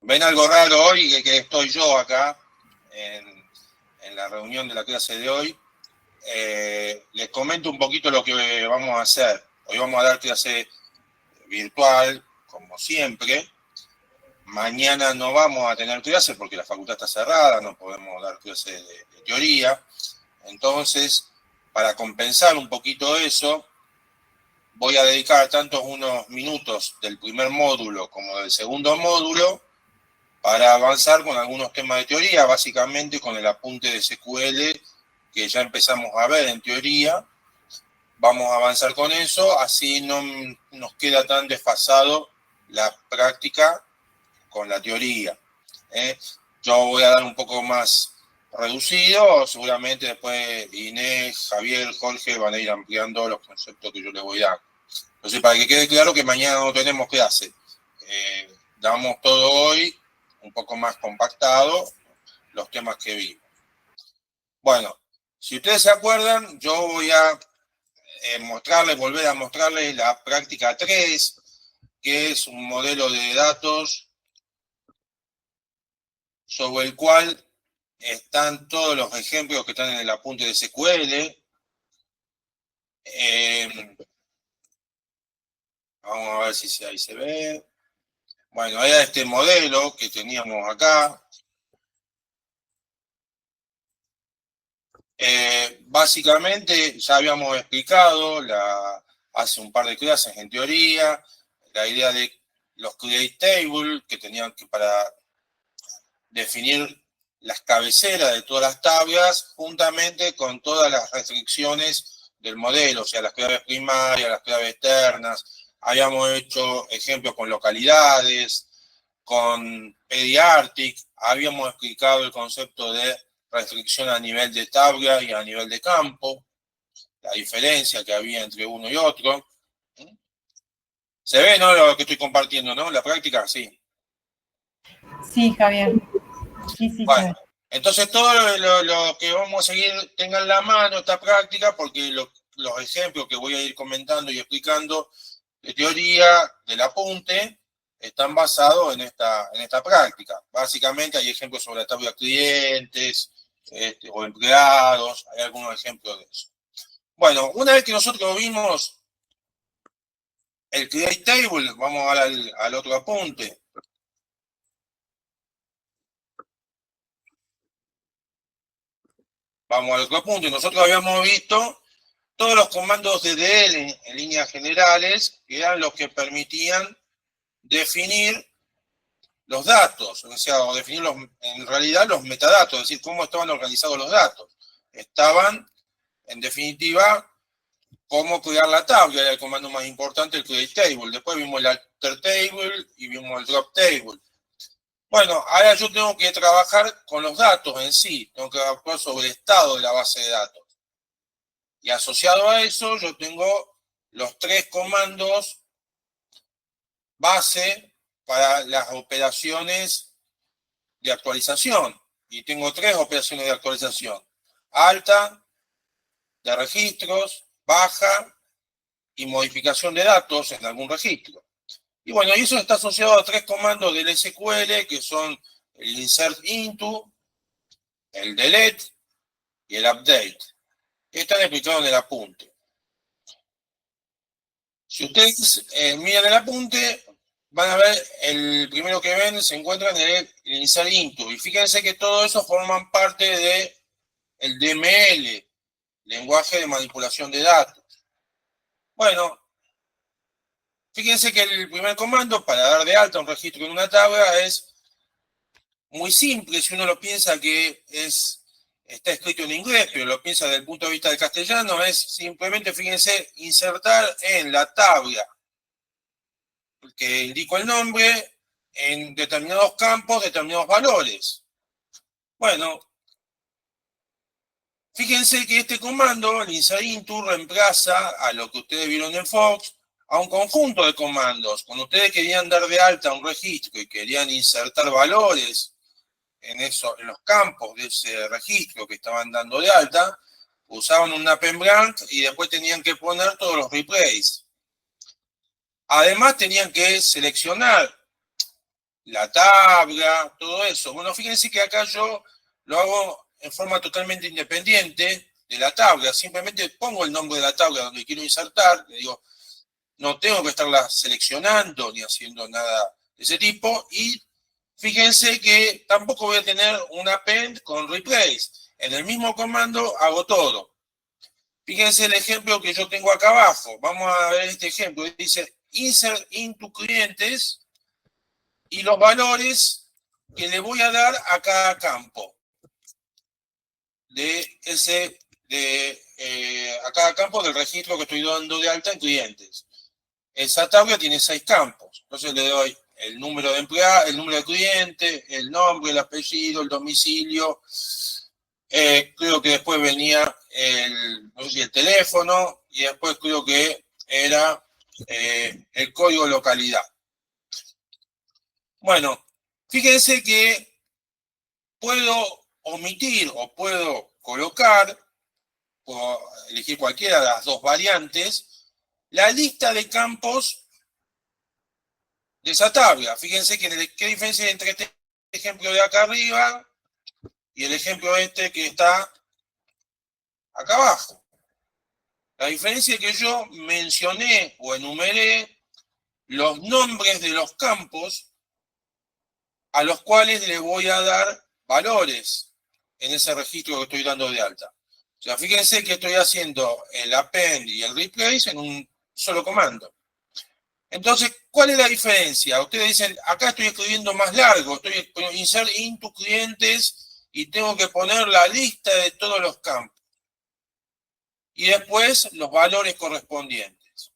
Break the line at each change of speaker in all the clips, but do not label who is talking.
¿Ven algo raro hoy que estoy yo acá en la reunión de la clase de hoy? Les comento un poquito lo que vamos a hacer. Hoy vamos a dar clase virtual, como siempre. Mañana no vamos a tener clase porque la facultad está cerrada, no podemos dar clase de teoría. Entonces, para compensar un poquito eso, voy a dedicar tanto unos minutos del primer módulo como del segundo módulo para avanzar con algunos temas de teoría, básicamente con el apunte de SQL que ya empezamos a ver en teoría. Vamos a avanzar con eso, así no nos queda tan desfasado la práctica con la teoría. Yo voy a dar un poco más reducido, seguramente después Inés, Javier, Jorge van a ir ampliando los conceptos que yo les voy dando. Entonces, para que quede claro que mañana no tenemos clase, damos todo hoy un poco más compactado los temas que vimos. Bueno, si ustedes se acuerdan, yo voy a volver a mostrarles la práctica 3, que es un modelo de datos sobre el cual están todos los ejemplos que están en el apunte de SQL. Vamos a ver si ahí se ve. Bueno, era este modelo que teníamos acá. Básicamente ya habíamos explicado hace un par de clases en teoría la idea de los create tables que tenían que para definir las cabeceras de todas las tablas juntamente con todas las restricciones del modelo, o sea, las claves primarias, las claves externas. Habíamos hecho ejemplos con localidades, con Pediartic, habíamos explicado el concepto de restricción a nivel de tabla y a nivel de campo, la diferencia que había entre uno y otro. ¿Se ve, no, lo que estoy compartiendo, no? La práctica, sí.
Sí, Javier. Sí, sí,
bueno,
se ve.
Entonces todo lo que vamos a seguir tengan la mano esta práctica, porque los ejemplos que voy a ir comentando y explicando de teoría del apunte están basados en esta práctica. Básicamente hay ejemplos sobre la tabla de clientes o empleados, hay algunos ejemplos de eso. Bueno, una vez que nosotros vimos el create table, vamos al otro apunte. Vamos al otro punto. Nosotros habíamos visto todos los comandos DDL en líneas generales, que eran los que permitían definir los datos, o sea, o definir en realidad los metadatos, es decir, cómo estaban organizados los datos. Estaban, en definitiva, cómo crear la tabla, era el comando más importante, el create table. Después vimos el alter table y vimos el drop table. Bueno, ahora yo tengo que trabajar con los datos en sí, tengo que actuar sobre el estado de la base de datos. Y asociado a eso, yo tengo los 3 comandos base para las operaciones de actualización. Y tengo 3 operaciones de actualización. Alta, de registros, baja y modificación de datos en algún registro. Y bueno, eso está asociado a 3 comandos del SQL, que son el insert into, el delete y el update. Están explicados en el apunte. Si ustedes miran el apunte, van a ver, el primero que ven se encuentra en el insert into. Y fíjense que todo eso forman parte del DML, lenguaje de manipulación de datos. Bueno, fíjense que el primer comando para dar de alta un registro en una tabla es muy simple si uno lo piensa que está escrito en inglés, pero lo piensa desde el punto de vista del castellano, es simplemente, fíjense, insertar en la tabla que indico el nombre en determinados campos, determinados valores. Bueno, fíjense que este comando, el insert into, reemplaza a lo que ustedes vieron en Fox, a un conjunto de comandos. Cuando ustedes querían dar de alta un registro y querían insertar valores en los campos de ese registro que estaban dando de alta, usaban un append blank y después tenían que poner todos los replays. Además tenían que seleccionar la tabla, todo eso. Bueno, fíjense que acá yo lo hago en forma totalmente independiente de la tabla. Simplemente pongo el nombre de la tabla donde quiero insertar. Le digo, no tengo que estarla seleccionando ni haciendo nada de ese tipo. Y fíjense que tampoco voy a tener un append con replace. En el mismo comando hago todo. Fíjense el ejemplo que yo tengo acá abajo. Vamos a ver este ejemplo. Dice insert into clientes y los valores que le voy a dar a cada campo a cada campo del registro que estoy dando de alta en clientes. Esa tabla tiene 6 campos. Entonces le doy el número de empleado, el número de cliente, el nombre, el apellido, el domicilio. Creo que después venía no sé si el teléfono, y después creo que era el código de localidad. Bueno, fíjense que puedo omitir o puedo colocar, puedo elegir cualquiera de las dos variantes, la lista de campos de esa tabla. Fíjense que qué diferencia hay entre este ejemplo de acá arriba y el ejemplo este que está acá abajo. La diferencia es que yo mencioné o enumeré los nombres de los campos a los cuales le voy a dar valores en ese registro que estoy dando de alta. O sea, fíjense que estoy haciendo el append y el replace en un solo comando. Entonces, ¿cuál es la diferencia? Ustedes dicen, acá estoy escribiendo más largo, estoy insert into clientes y tengo que poner la lista de todos los campos. Y después los valores correspondientes.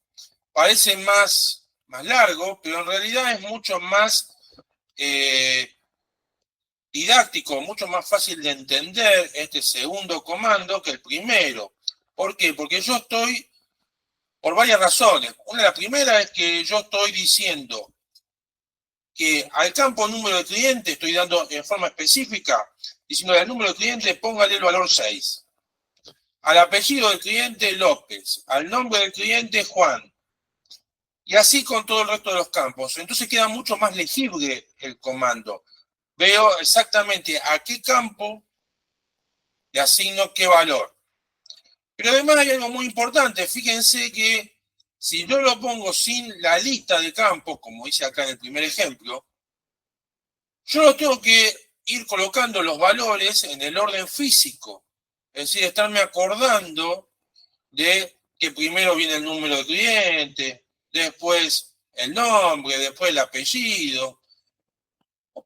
Parece más largo, pero en realidad es mucho más didáctico, mucho más fácil de entender este segundo comando que el primero. ¿Por qué? Porque yo estoy, por varias razones. La primera es que yo estoy diciendo que al campo número de cliente estoy dando en forma específica, diciendo al número de cliente póngale el valor 6. Al apellido del cliente López, al nombre del cliente Juan. Y así con todo el resto de los campos. Entonces queda mucho más legible el comando. Veo exactamente a qué campo le asigno qué valor. Pero además hay algo muy importante. Fíjense que si yo lo pongo sin la lista de campos, como hice acá en el primer ejemplo, yo lo tengo que ir colocando los valores en el orden físico. Es decir, estarme acordando de que primero viene el número de cliente, después el nombre, después el apellido.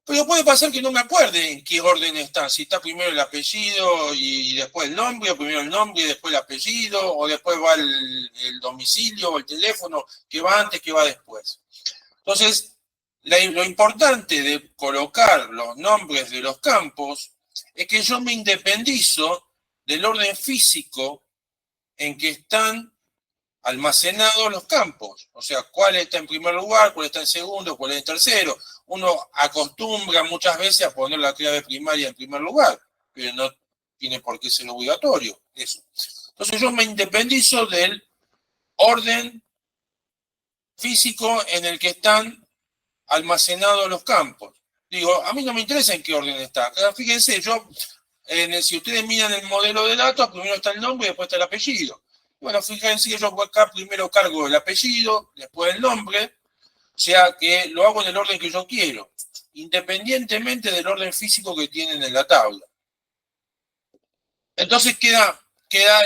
Pero puede pasar que no me acuerde en qué orden está. Si está primero el apellido y después el nombre, o primero el nombre y después el apellido, o después va el domicilio o el teléfono, que va antes, que va después. Entonces, lo importante de colocar los nombres de los campos es que yo me independizo del orden físico en que están almacenados los campos. O sea, cuál está en primer lugar, cuál está en segundo, cuál es en tercero. Uno acostumbra muchas veces a poner la clave primaria en primer lugar, pero no tiene por qué ser obligatorio eso. Entonces yo me independizo del orden físico en el que están almacenados los campos. Digo, a mí no me interesa en qué orden está. Fíjense, si ustedes miran el modelo de datos, primero está el nombre y después está el apellido. Bueno, fíjense que yo acá primero cargo el apellido, después el nombre, o sea que lo hago en el orden que yo quiero, independientemente del orden físico que tienen en la tabla. Entonces queda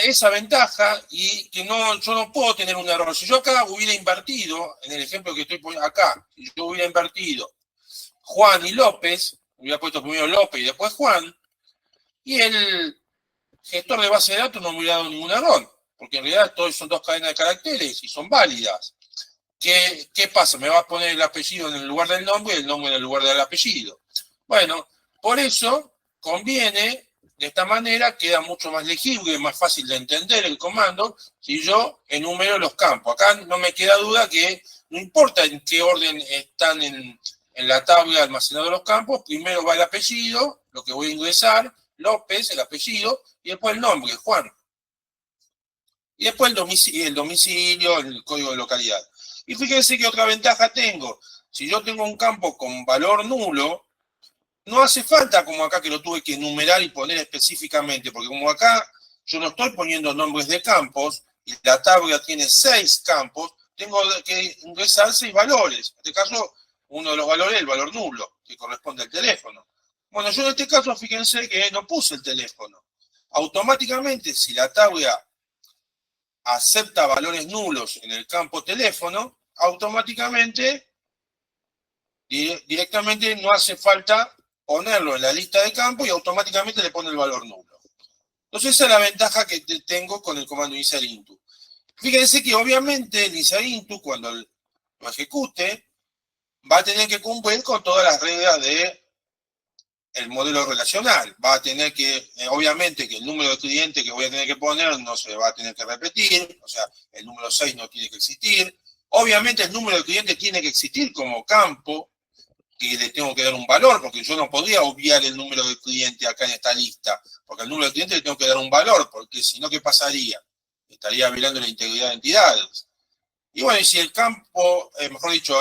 esa ventaja y que yo no puedo tener un error. Si yo acá hubiera invertido, en el ejemplo que estoy poniendo acá, si yo hubiera invertido Juan y López, hubiera puesto primero López y después Juan, y el gestor de base de datos no me hubiera dado ningún error, porque en realidad todos son 2 cadenas de caracteres y son válidas. ¿Qué pasa? Me va a poner el apellido en el lugar del nombre y el nombre en el lugar del apellido. Bueno, por eso conviene, de esta manera queda mucho más legible, más fácil de entender el comando si yo enumero los campos. Acá no me queda duda que no importa en qué orden están en la tabla almacenados los campos, primero va el apellido, lo que voy a ingresar, López, el apellido, y después el nombre, Juan. Y después el domicilio, el código de localidad. Y fíjense que otra ventaja tengo. Si yo tengo un campo con valor nulo, no hace falta como acá que lo tuve que enumerar y poner específicamente, porque como acá yo no estoy poniendo nombres de campos y la tabla tiene 6 campos, tengo que ingresar 6 valores. En este caso, uno de los valores es el valor nulo, que corresponde al teléfono. Bueno, yo en este caso, fíjense que no puse el teléfono. Automáticamente, si la tabla acepta valores nulos en el campo teléfono, automáticamente, directamente no hace falta ponerlo en la lista de campo y automáticamente le pone el valor nulo. Entonces esa es la ventaja que tengo con el comando iniciar into. Fíjense que obviamente el iniciar into, cuando lo ejecute, va a tener que cumplir con todas las reglas de el modelo relacional. Va a tener que, obviamente, que el número de clientes que voy a tener que poner no se va a tener que repetir, o sea, el número 6 no tiene que existir. Obviamente el número de clientes tiene que existir como campo, que le tengo que dar un valor, porque yo no podría obviar el número de clientes acá en esta lista, porque al número de clientes le tengo que dar un valor, porque si no, ¿qué pasaría? Estaría violando la integridad de entidades. Y bueno, y si el campo, mejor dicho,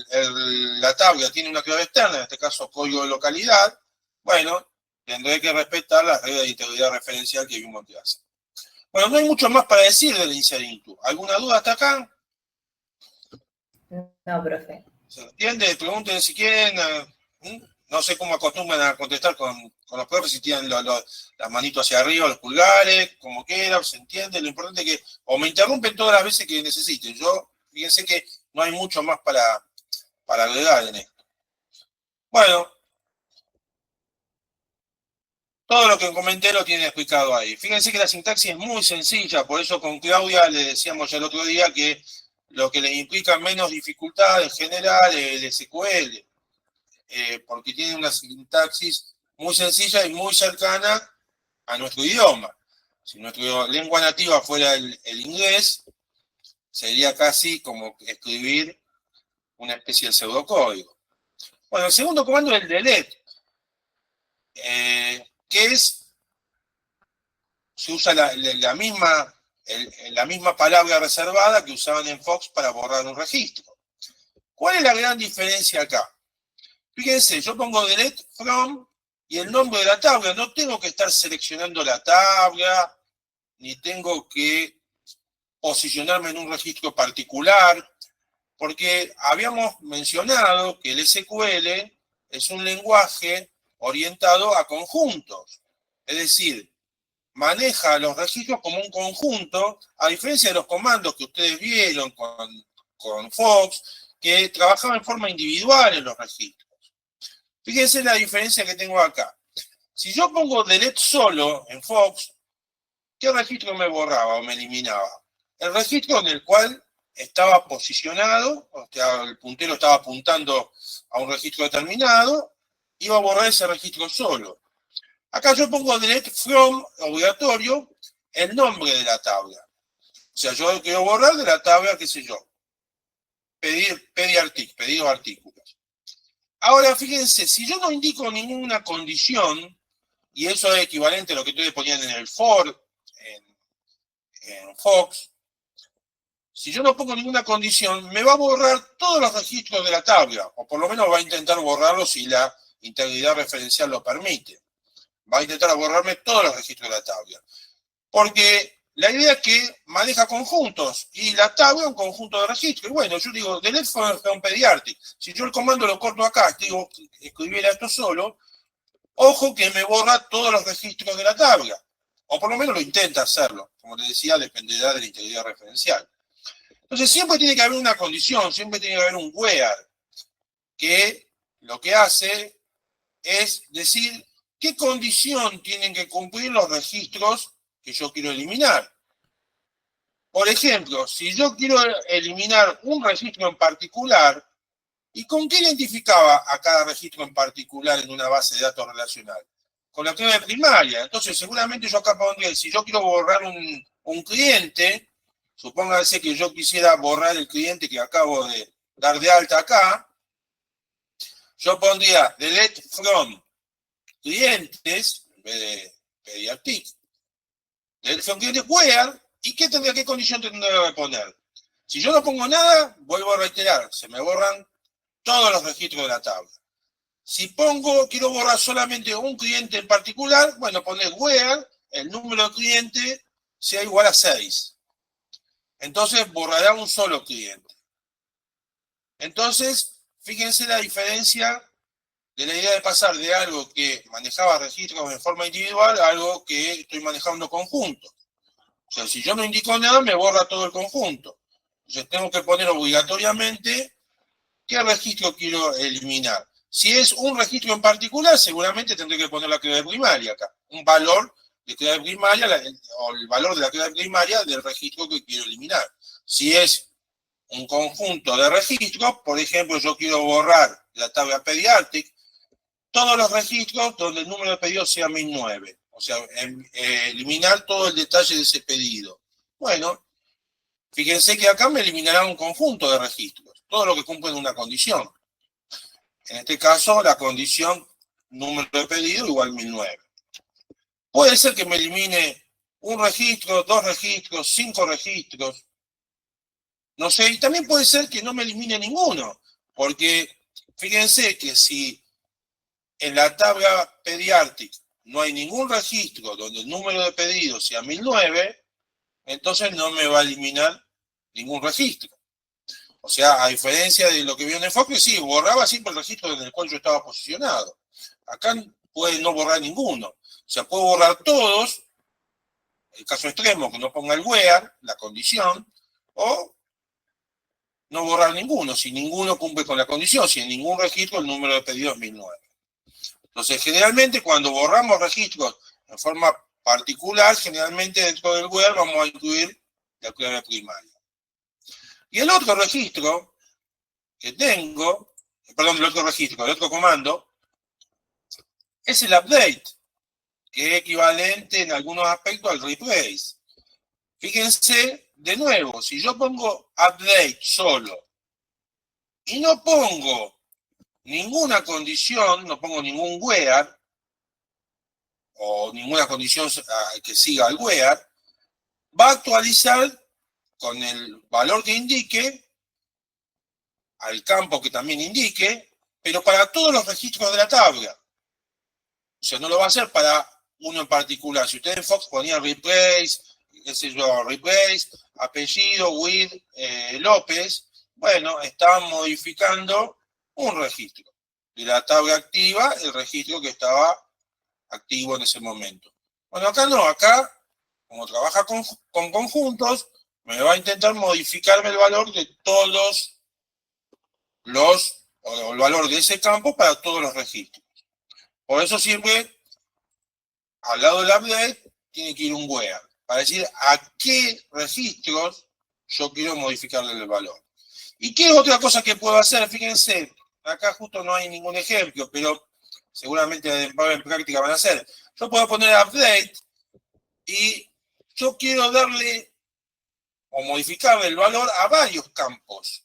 la tabla tiene una clave externa, en este caso código de localidad, bueno, tendré que respetar las reglas de integridad referencial que vimos que hace. Bueno, no hay mucho más para decir del iniciar into. ¿Alguna duda hasta acá?
No, profe.
¿Se entiende? Pregunten si quieren. No sé cómo acostumbran a contestar con los profes, si tienen las manitos hacia arriba, los pulgares, como quieran, se entiende. Lo importante es que o me interrumpen todas las veces que necesiten. Yo, fíjense que no hay mucho más para agregar en esto. Bueno, todo lo que comenté lo tienen explicado ahí. Fíjense que la sintaxis es muy sencilla, por eso con Claudia le decíamos ya el otro día que lo que le implica menos dificultad en general es el SQL, porque tiene una sintaxis muy sencilla y muy cercana a nuestro idioma. Si nuestra lengua nativa fuera el inglés, sería casi como escribir una especie de pseudocódigo. Bueno, el segundo comando es el delete, que se usa la misma palabra reservada que usaban en Fox para borrar un registro. ¿Cuál es la gran diferencia acá? Fíjense, yo pongo delete from y el nombre de la tabla. No tengo que estar seleccionando la tabla, ni tengo que posicionarme en un registro particular, porque habíamos mencionado que el SQL es un lenguaje orientado a conjuntos. Es decir, maneja los registros como un conjunto, a diferencia de los comandos que ustedes vieron con Fox, que trabajaban en forma individual en los registros. Fíjense la diferencia que tengo acá. Si yo pongo delete solo en Fox, ¿qué registro me borraba o me eliminaba? El registro en el cual estaba posicionado, o sea, el puntero estaba apuntando a un registro determinado, iba a borrar ese registro solo. Acá yo pongo delete from, obligatorio, el nombre de la tabla. O sea, yo quiero borrar de la tabla, qué sé yo, pedidos artículos. Ahora, fíjense, si yo no indico ninguna condición, y eso es equivalente a lo que ustedes ponían en el for, en Fox, si yo no pongo ninguna condición, me va a borrar todos los registros de la tabla, o por lo menos va a intentar borrarlos si la integridad referencial lo permite. Va a intentar borrarme todos los registros de la tabla. Porque la idea es que maneja conjuntos, y la tabla es un conjunto de registros. Y bueno, yo digo, delete from pediatric. Si yo el comando lo corto acá, digo, escribiera esto solo, ojo que me borra todos los registros de la tabla. O por lo menos lo intenta hacerlo. Como les decía, dependerá de la integridad referencial. Entonces siempre tiene que haber una condición, siempre tiene que haber un where, que lo que hace es decir qué condición tienen que cumplir los registros que yo quiero eliminar. Por ejemplo, si yo quiero eliminar un registro en particular, ¿y con qué identificaba a cada registro en particular en una base de datos relacional? Con la clave primaria. Entonces seguramente yo acá pondría, si yo quiero borrar un cliente, supóngase que yo quisiera borrar el cliente que acabo de dar de alta acá, yo pondría delete from clientes, en vez de pediatric, delete from clientes where, ¿y qué condición tendría que poner? Si yo no pongo nada, vuelvo a reiterar, se me borran todos los registros de la tabla. Si quiero borrar solamente un cliente en particular, bueno, poner where, el número de cliente sea igual a 6. Entonces borrará un solo cliente. Entonces, fíjense la diferencia de la idea de pasar de algo que manejaba registros en forma individual a algo que estoy manejando conjunto. O sea, si yo no indico nada, me borra todo el conjunto. Entonces tengo que poner obligatoriamente qué registro quiero eliminar. Si es un registro en particular, seguramente tendré que poner la clave primaria acá. Un valor de clave primaria, o el valor de la clave primaria del registro que quiero eliminar. Si es un conjunto de registros, por ejemplo, yo quiero borrar la tabla Pediatric, todos los registros donde el número de pedidos sea 1009. O sea, eliminar todo el detalle de ese pedido. Bueno, fíjense que acá me eliminará un conjunto de registros, todo lo que cumplen una condición. En este caso, la condición número de pedido igual 1009. Puede ser que me elimine un registro, 2 registros, 5 registros. No sé, y también puede ser que no me elimine ninguno, porque fíjense que si en la tabla Pediatric no hay ningún registro donde el número de pedidos sea 1009, entonces no me va a eliminar ningún registro. O sea, a diferencia de lo que vio en enfoque, sí, borraba siempre el registro en el cual yo estaba posicionado. Acá puede no borrar ninguno. O sea, puedo borrar todos, el caso extremo, que no ponga el where, la condición, o no borrar ninguno, si ninguno cumple con la condición, si en ningún registro el número de pedidos es 1009. Entonces, generalmente cuando borramos registros en forma particular, generalmente dentro del where vamos a incluir la clave primaria. Y el otro registro que tengo, perdón, el otro comando, es el update, que es equivalente en algunos aspectos al replace. Fíjense, de nuevo, si yo pongo update solo y no pongo ninguna condición, no pongo ningún where, o ninguna condición que siga al where, va a actualizar con el valor que indique, al campo que también indique, pero para todos los registros de la tabla. O sea, no lo va a hacer para uno en particular. Si usted en Fox ponía replace, qué sé yo, replace, apellido, with, López, bueno, está modificando un registro. De la tabla activa, el registro que estaba activo en ese momento. Bueno, acá no, acá, como trabaja con conjuntos, me va a intentar modificarme el valor de todos o el valor de ese campo para todos los registros. Por eso siempre, al lado del update, tiene que ir un where, para decir a qué registros yo quiero modificarle el valor. ¿Y qué es otra cosa que puedo hacer? Fíjense, acá justo no hay ningún ejemplo, pero seguramente en práctica van a hacer. Yo puedo poner update y yo quiero darle o modificarle el valor a varios campos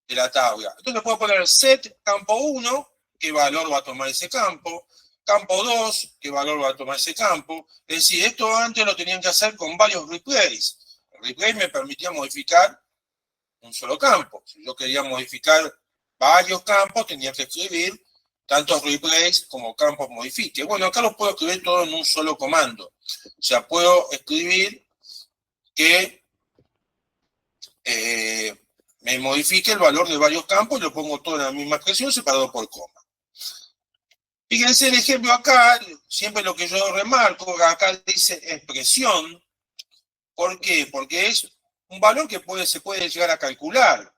de la tabla. Entonces puedo poner set campo 1, qué valor va a tomar ese campo, campo 2, qué valor va a tomar ese campo. Es decir, esto antes lo tenían que hacer con varios replays. El replay me permitía modificar un solo campo. Si yo quería modificar varios campos, tenía que escribir tantos replays como campos modifique. Bueno, acá los puedo escribir todo en un solo comando. O sea, puedo escribir que me modifique el valor de varios campos y lo pongo todo en la misma expresión separado por coma. Fíjense el ejemplo acá, siempre lo que yo remarco, acá dice expresión. ¿Por qué? Porque es un valor que se puede llegar a calcular.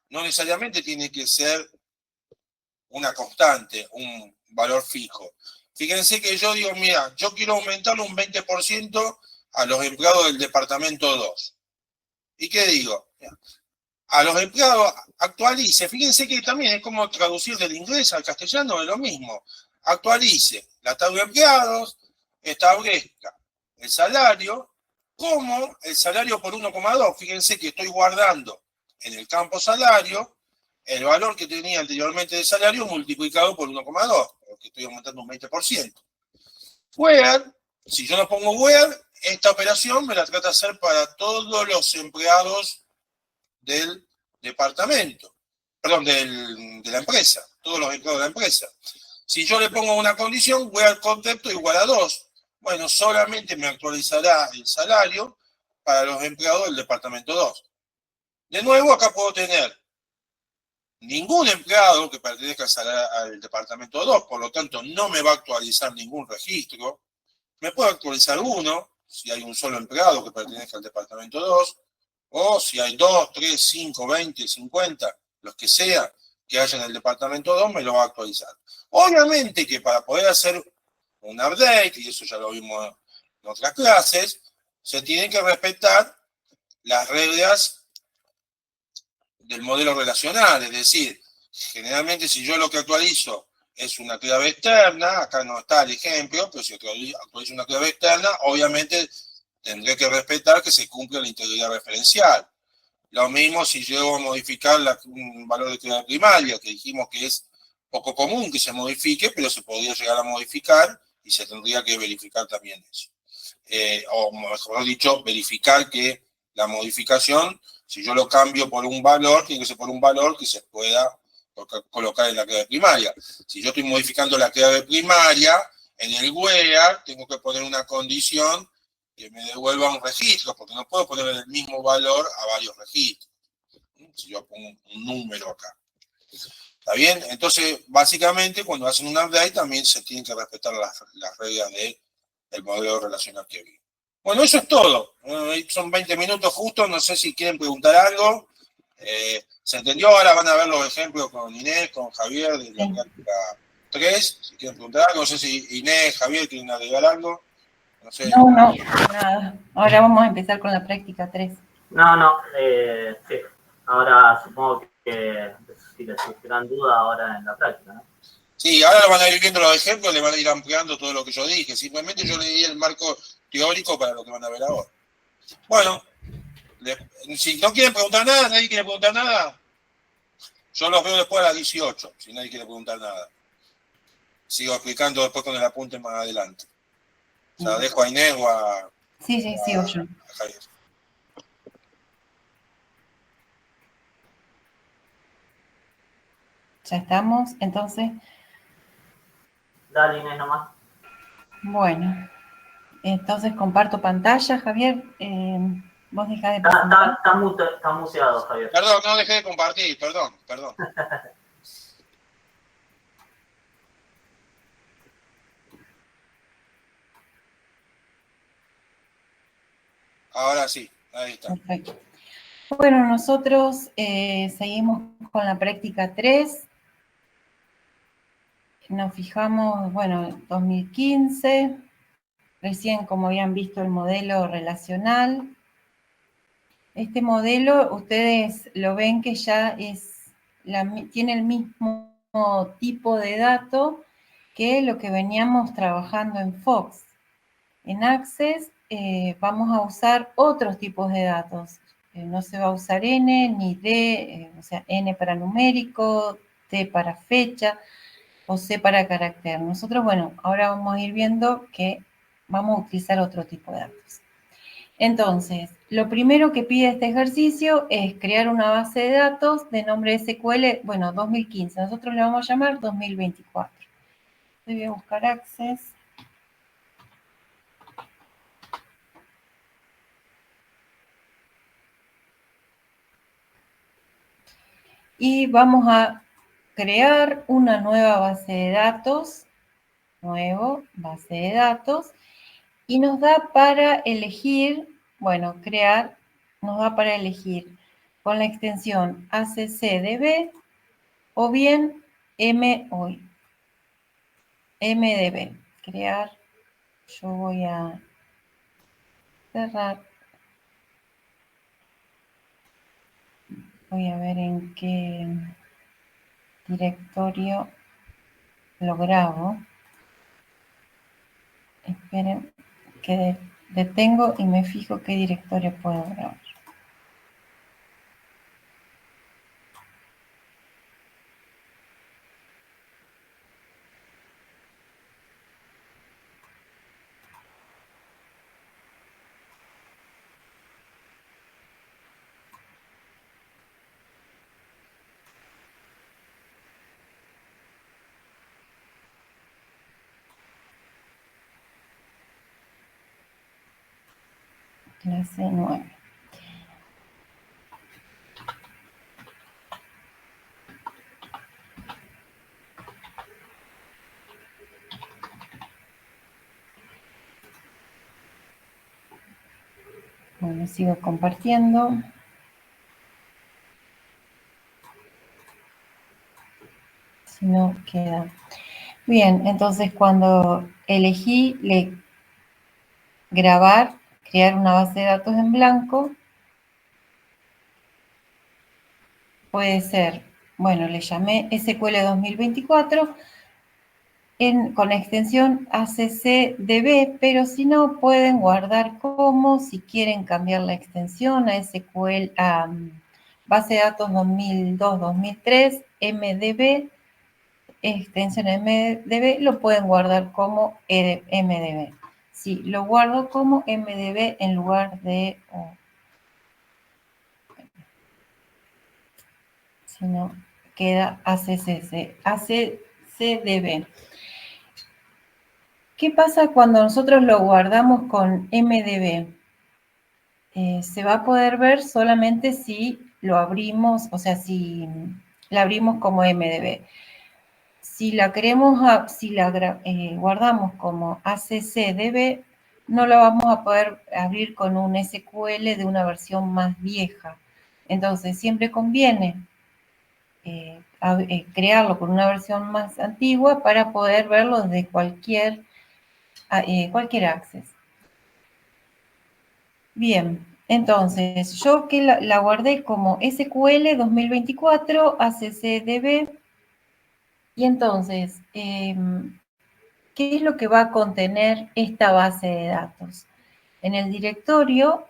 No necesariamente tiene que ser una constante, un valor fijo. Fíjense que yo digo, mira, yo quiero aumentarle un 20% a los empleados del departamento 2. ¿Y qué digo? A los empleados actualice. Fíjense que también es como traducir del inglés al castellano, es lo mismo. Actualice la tabla de empleados, establezca el salario, como el salario por 1,2. Fíjense que estoy guardando en el campo salario el valor que tenía anteriormente de salario multiplicado por 1,2, porque estoy aumentando un 20%. Where, si yo no pongo where, esta operación me la trata de hacer para todos los empleados del departamento. perdón, de la empresa, todos los empleados de la empresa. Si yo le pongo una condición, voy al concepto igual a 2. Bueno, solamente me actualizará el salario para los empleados del departamento 2. De nuevo, acá puedo tener ningún empleado que pertenezca al departamento 2, por lo tanto no me va a actualizar ningún registro. Me puede actualizar uno, si hay un solo empleado que pertenezca al departamento 2, o si hay 2, 3, 5, 20, 50, los que sea que haya en el departamento 2, me lo va a actualizar. Obviamente que para poder hacer un update, y eso ya lo vimos en otras clases, se tienen que respetar las reglas del modelo relacional, es decir, generalmente si yo lo que actualizo es una clave externa, acá no está el ejemplo, pero si actualizo una clave externa, obviamente tendré que respetar que se cumpla la integridad referencial. Lo mismo si llego a modificar un valor de clave primaria, que dijimos que es poco común que se modifique, pero se podría llegar a modificar y se tendría que verificar también eso. O mejor dicho, verificar que la modificación, si yo lo cambio por un valor, tiene que ser por un valor que se pueda colocar en la clave primaria. Si yo estoy modificando la clave primaria, en el where tengo que poner una condición que me devuelva un registro, porque no puedo poner el mismo valor a varios registros. Si yo pongo un número acá. ¿Está bien? Entonces, básicamente, cuando hacen un update, también se tienen que respetar las reglas del modelo relacional que vi. Bueno, eso es todo. Son 20 minutos justo, no sé si quieren preguntar algo. ¿Se entendió? Ahora van a ver los ejemplos con Inés, con Javier de la práctica 3. Si quieren preguntar algo, no sé si Inés, Javier quieren agregar algo. No sé.
No, nada. Ahora vamos a empezar con la práctica 3.
No, sí. Ahora supongo que si les surgirán dudas ahora en la práctica, ¿no?
Sí, ahora van a ir viendo los ejemplos, le van a ir ampliando todo lo que yo dije. Simplemente yo le di el marco teórico para lo que van a ver ahora. Bueno, si no quieren preguntar nada, nadie quiere preguntar nada, yo los veo después a las 18, si nadie quiere preguntar nada. Sigo explicando después con el apunte más adelante. O sea, dejo a Inés o a...
Sí, sigo yo.
A Javier.
Ya estamos, entonces.
Dale, Inés, nomás.
Bueno, entonces comparto pantalla, Javier. Vos dejá de presentar.
Está muteado, Javier.
Perdón, no dejé de compartir, perdón. Ahora sí, ahí está.
Perfecto. Bueno, nosotros seguimos con la práctica 3. Nos fijamos, bueno, 2015. Recién, como habían visto, el modelo relacional. Este modelo, ustedes lo ven que ya tiene el mismo tipo de dato que lo que veníamos trabajando en Fox. En Access vamos a usar otros tipos de datos. No se va a usar N ni D, o sea, N para numérico, T para fecha o C para carácter. Nosotros, bueno, ahora vamos a ir viendo que vamos a utilizar otro tipo de datos. Entonces, lo primero que pide este ejercicio es crear una base de datos de nombre SQL, bueno, 2015. Nosotros le vamos a llamar 2024. Voy a buscar Access. Y vamos a crear una nueva base de datos, base de datos, y nos da para elegir, bueno, nos da para elegir con la extensión accdb o bien mdb. Crear, yo voy a cerrar. Voy a ver en qué directorio lo grabo. Esperen que detengo y me fijo qué directorio puedo grabar. clase 9. Bueno, sigo compartiendo. Si no, queda. Bien, entonces cuando elegí grabar, crear una base de datos en blanco, puede ser, bueno, le llamé SQL 2024 con extensión ACCDB, pero si no, pueden guardar como, si quieren cambiar la extensión a SQL, a base de datos 2002-2003, MDB, extensión MDB, lo pueden guardar como MDB. Sí, lo guardo como MDB en lugar de... si no, queda ACCDB. ¿Qué pasa cuando nosotros lo guardamos con MDB? Se va a poder ver solamente si lo abrimos, o sea, si la abrimos como MDB. Si la guardamos como ACCDB, no la vamos a poder abrir con un SQL de una versión más vieja. Entonces, siempre conviene crearlo con una versión más antigua para poder verlo desde cualquier access. Bien, entonces yo que la guardé como SQL 2024 ACCDB y entonces, ¿qué es lo que va a contener esta base de datos? En el directorio,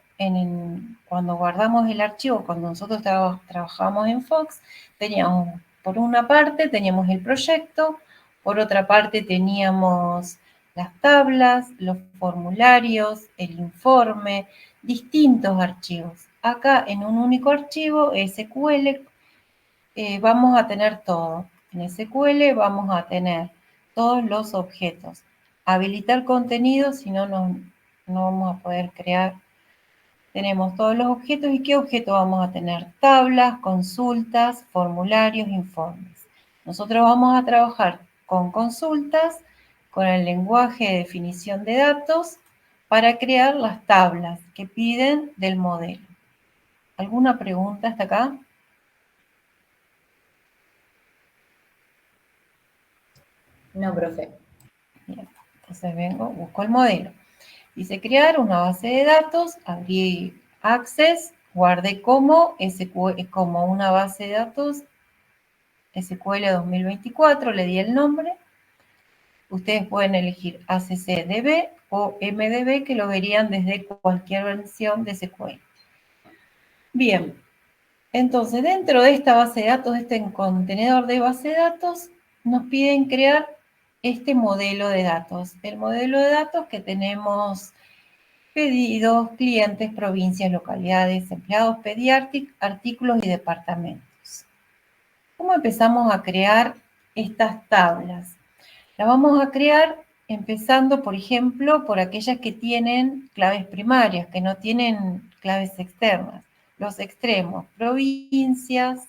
cuando guardamos el archivo, cuando nosotros trabajamos en Fox, teníamos, por una parte, teníamos el proyecto, por otra parte teníamos las tablas, los formularios, el informe, distintos archivos. Acá en un único archivo, SQL, vamos a tener todo. En SQL vamos a tener todos los objetos. Habilitar contenido, si no, no vamos a poder crear. Tenemos todos los objetos. ¿Y qué objeto vamos a tener? Tablas, consultas, formularios, informes. Nosotros vamos a trabajar con consultas, con el lenguaje de definición de datos, para crear las tablas que piden del modelo. ¿Alguna pregunta hasta acá?
No, profe.
Bien, entonces vengo, busco el modelo. Dice crear una base de datos, abrí Access, guardé como una base de datos SQL 2024, le di el nombre. Ustedes pueden elegir ACCDB o MDB, que lo verían desde cualquier versión de SQL. Bien, entonces dentro de esta base de datos, este contenedor de base de datos, nos piden crear este modelo de datos. El modelo de datos que tenemos pedidos, clientes, provincias, localidades, empleados, artículos y departamentos. ¿Cómo empezamos a crear estas tablas? Las vamos a crear empezando, por ejemplo, por aquellas que tienen claves primarias, que no tienen claves externas. Los extremos, provincias,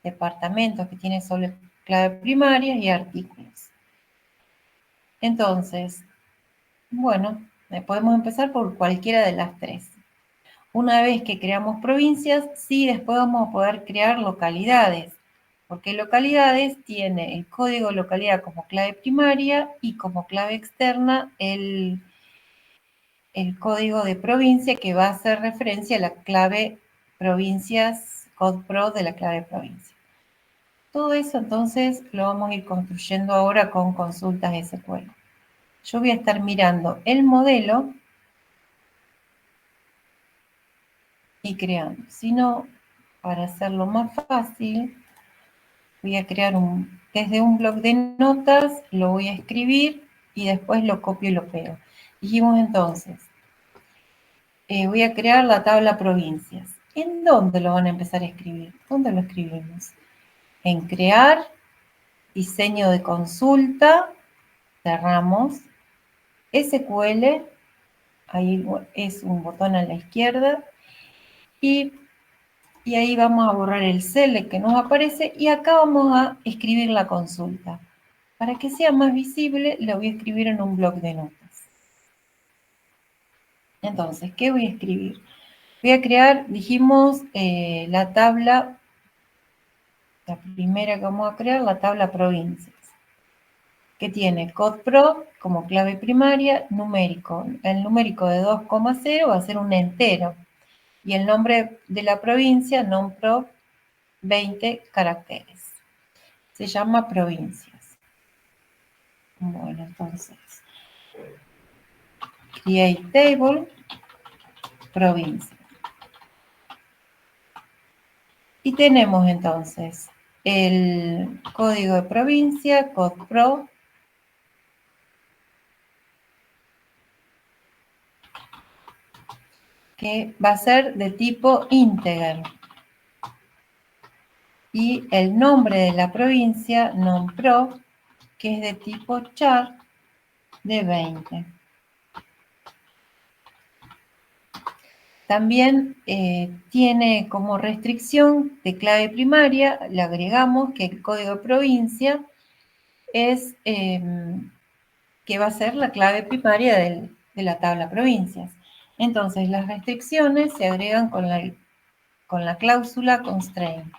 departamentos que tienen solo clave primaria y artículos. Entonces, bueno, podemos empezar por cualquiera de las tres. Una vez que creamos provincias, sí, después vamos a poder crear localidades, porque localidades tiene el código de localidad como clave primaria y como clave externa el código de provincia que va a hacer referencia a la clave provincias, CodePro de la clave provincia. Todo eso entonces lo vamos a ir construyendo ahora con consultas SQL. Yo voy a estar mirando el modelo y creando. Si no, para hacerlo más fácil, voy a crear desde un bloc de notas, lo voy a escribir y después lo copio y lo pego. Dijimos entonces, voy a crear la tabla provincias. ¿En dónde lo van a empezar a escribir? ¿Dónde lo escribimos? En crear, diseño de consulta, cerramos, SQL, ahí es un botón a la izquierda, y ahí vamos a borrar el select que nos aparece, y acá vamos a escribir la consulta. Para que sea más visible, lo voy a escribir en un bloc de notas. Entonces, ¿qué voy a escribir? Voy a crear, dijimos, la tabla, la primera que vamos a crear, la tabla provincias, que tiene CODPRO como clave primaria, numérico. El numérico de 2,0 va a ser un entero. Y el nombre de la provincia, NOMPRO, 20 caracteres. Se llama provincias. Bueno, entonces, create table, provincia. Y tenemos entonces el código de provincia, CODPRO, que va a ser de tipo integer. Y el nombre de la provincia, NOMPRO, que es de tipo char, de 20. También tiene como restricción de clave primaria, le agregamos que el código de provincia es que va a ser la clave primaria de la tabla provincias. Entonces, las restricciones se agregan con la cláusula constraint.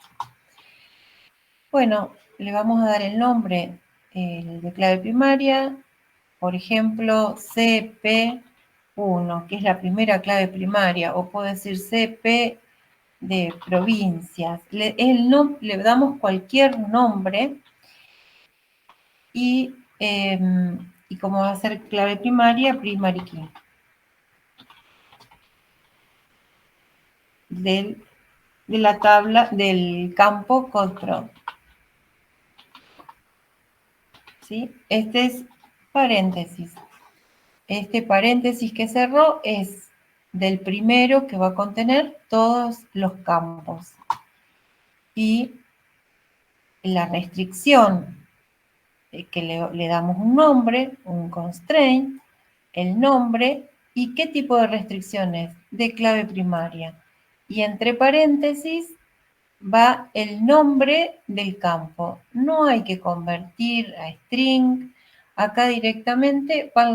Bueno, le vamos a dar el nombre de clave primaria, por ejemplo, CP1, que es la primera clave primaria, o puedo decir CP de provincias. Le damos cualquier nombre y como va a ser clave primaria, primary key. De la tabla del campo CODPRO. ¿Sí? Este es paréntesis. Este paréntesis que cerró es del primero que va a contener todos los campos. Y la restricción que le damos un nombre, un constraint, el nombre y qué tipo de restricciones de clave primaria. Y entre paréntesis va el nombre del campo. No hay que convertir a string. Acá directamente van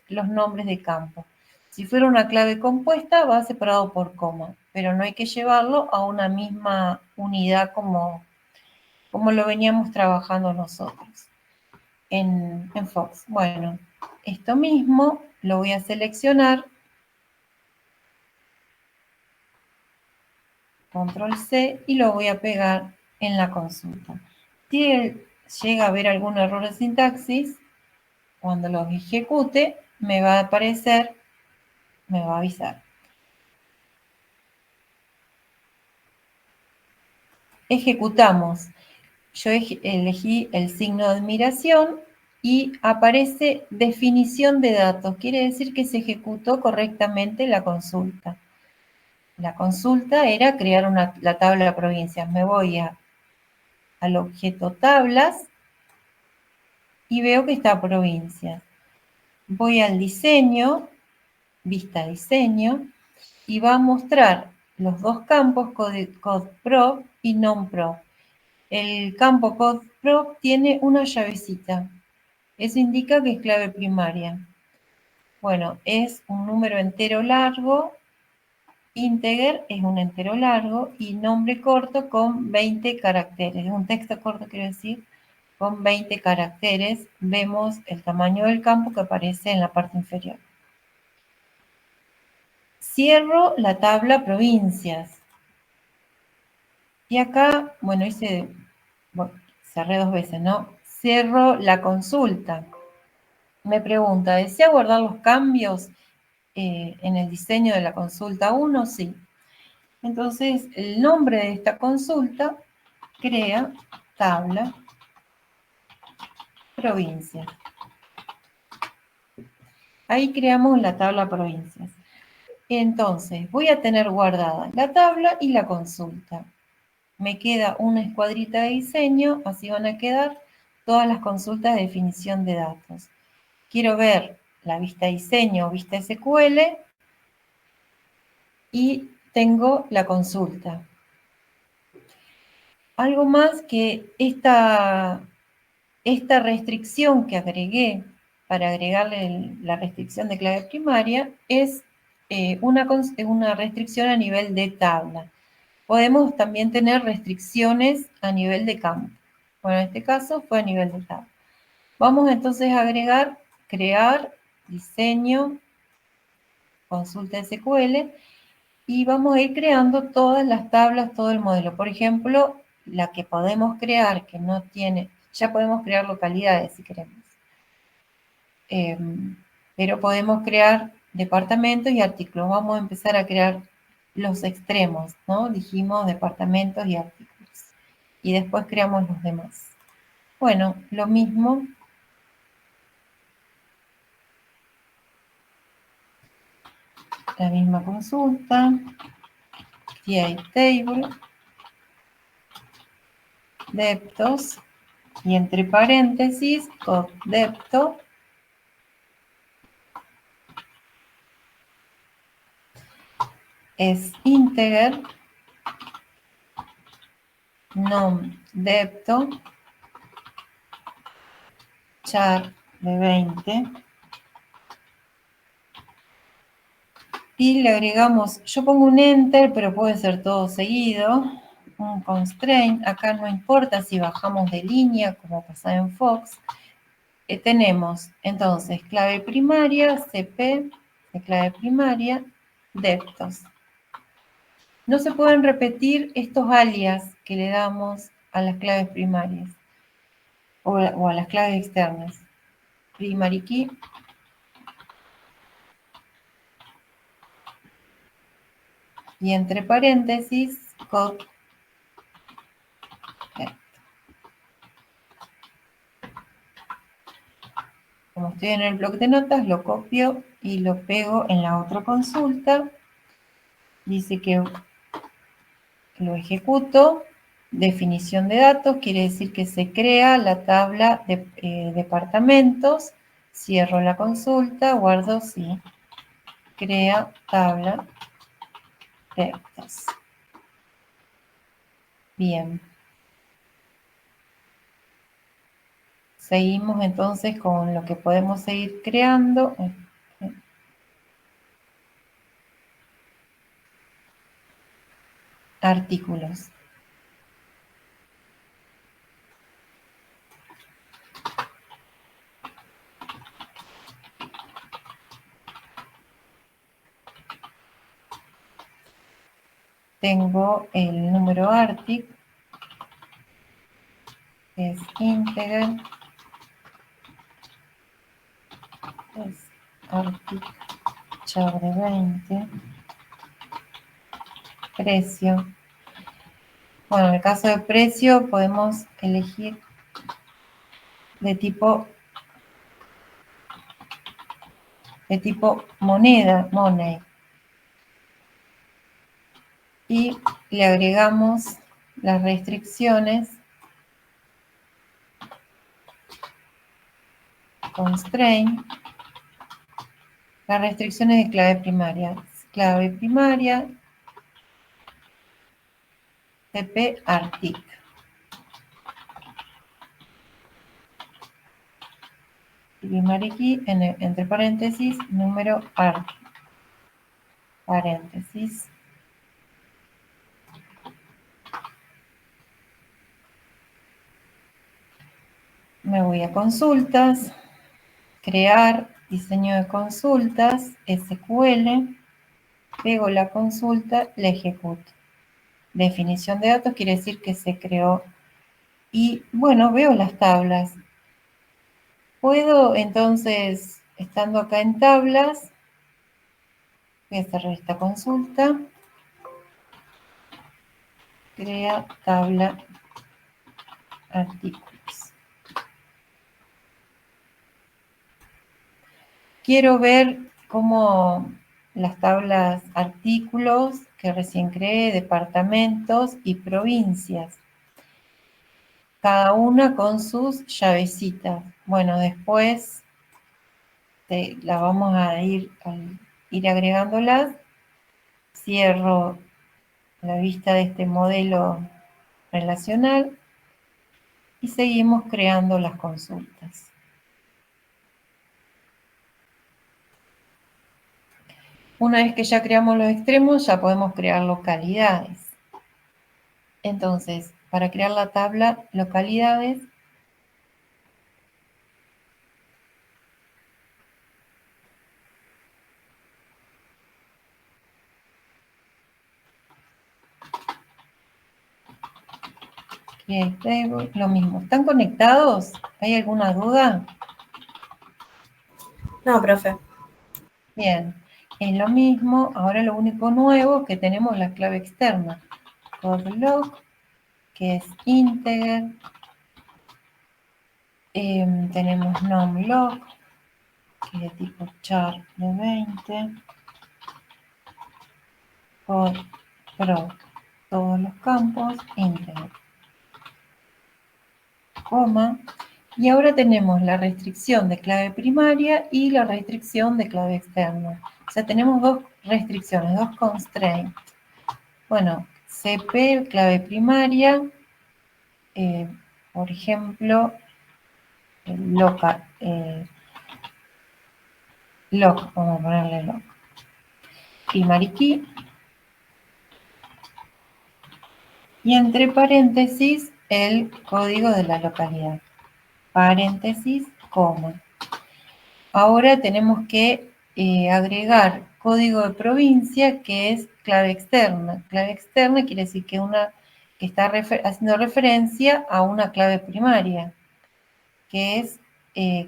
los nombres de campo. Si fuera una clave compuesta, va separado por coma, pero no hay que llevarlo a una misma unidad como lo veníamos trabajando nosotros en Fox. Bueno, esto mismo lo voy a seleccionar, control C, y lo voy a pegar en la consulta. Si llega a haber algún error de sintaxis, cuando lo ejecute, me va a aparecer, me va a avisar. Ejecutamos. Yo elegí el signo de admiración y aparece definición de datos. Quiere decir que se ejecutó correctamente la consulta. La consulta era crear la tabla de provincias. Me voy al objeto tablas y veo que está provincias. Voy al diseño, vista diseño, y va a mostrar los dos campos, CODPRO y NOMPRO. El campo CODPRO tiene una llavecita. Eso indica que es clave primaria. Bueno, es un número entero largo, integer es un entero largo y nombre corto con 20 caracteres. Un texto corto, quiero decir, con 20 caracteres. Vemos el tamaño del campo que aparece en la parte inferior. Cierro la tabla provincias. Y acá, bueno, cerré 2 veces, ¿no? Cierro la consulta. Me pregunta, ¿desea guardar los cambios en el diseño de la consulta 1? Sí. Entonces, el nombre de esta consulta, crea tabla provincia. Ahí creamos la tabla provincias. Entonces, voy a tener guardada la tabla y la consulta. Me queda una escuadrita de diseño, así van a quedar todas las consultas de definición de datos. Quiero ver la vista diseño o vista SQL, y tengo la consulta. Algo más que esta restricción que agregué para agregarle la restricción de clave primaria es una restricción a nivel de tabla. Podemos también tener restricciones a nivel de campo. Bueno, en este caso fue a nivel de tabla. Vamos entonces a agregar, crear, diseño, consulta SQL, y vamos a ir creando todas las tablas, todo el modelo. Por ejemplo, la que podemos crear, que no tiene, ya podemos crear localidades si queremos. Pero podemos crear departamentos y artículos. Vamos a empezar a crear los extremos, ¿no? Dijimos departamentos y artículos. Y después creamos los demás. Bueno, lo mismo. La misma consulta. Create table. Deptos. Y entre paréntesis, code depto. Es integer. Num depto. Char de 20. Y le agregamos, yo pongo un enter, pero puede ser todo seguido. Un constraint, acá no importa si bajamos de línea, como pasa en Fox. Tenemos entonces clave primaria, CP, de clave primaria, deptos. No se pueden repetir estos alias que le damos a las claves primarias o a las claves externas. Primary key. Y entre paréntesis, code. Como estoy en el bloc de notas, lo copio y lo pego en la otra consulta. Dice que lo ejecuto. Definición de datos, quiere decir que se crea la tabla de departamentos. Cierro la consulta, guardo sí. Crea tabla de datos. Bien. Seguimos entonces con lo que podemos seguir creando. Artículos. Tengo el número artic, que es integer, es artic char de 20, precio. Bueno, en el caso de precio podemos elegir de tipo moneda, money. Y le agregamos las restricciones, constraint, las restricciones de clave primaria. Clave primaria, CP artic. Primary key, entre paréntesis, número artic. Paréntesis. Me voy a consultas, crear diseño de consultas, SQL, pego la consulta, la ejecuto. Definición de datos quiere decir que se creó. Y bueno, veo las tablas. Puedo entonces, estando acá en tablas, voy a cerrar esta consulta. Crea tabla artículos. Quiero ver cómo las tablas artículos que recién creé, departamentos y provincias. Cada una con sus llavecitas. Bueno, después la vamos a ir agregándolas Cierro la vista de este modelo relacional y seguimos creando las consultas. Una vez que ya creamos los extremos, ya podemos crear localidades. Entonces, para crear la tabla localidades, create table, lo mismo. ¿Están conectados? ¿Hay alguna duda?
No, profe.
Bien, es lo mismo. Ahora lo único nuevo que tenemos la clave externa. Code que es integer. Tenemos numlock, que es de tipo char de 20. Code pro, todos los campos, integer. Coma. Y ahora tenemos la restricción de clave primaria y la restricción de clave externa. O sea, tenemos dos restricciones, dos constraints. Bueno, CP, clave primaria, por ejemplo, el local, lock, vamos a ponerle lock. Primary key. Y entre paréntesis, el código de la localidad. Paréntesis, coma. Ahora tenemos que agregar código de provincia, que es clave externa. Clave externa quiere decir que está haciendo referencia a una clave primaria, que es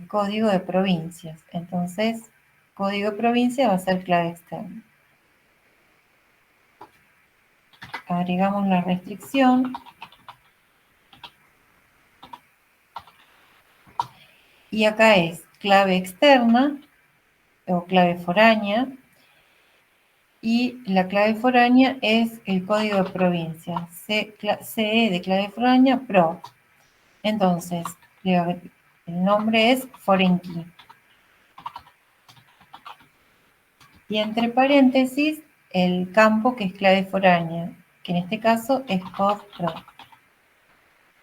código de provincias. Entonces, código de provincia va a ser clave externa. Agregamos la restricción. Y acá es clave externa o clave foránea. Y la clave foránea es el código de provincia. CE de clave foránea, pro. Entonces, el nombre es foreign key. Y entre paréntesis, el campo que es clave foránea, que en este caso es code pro.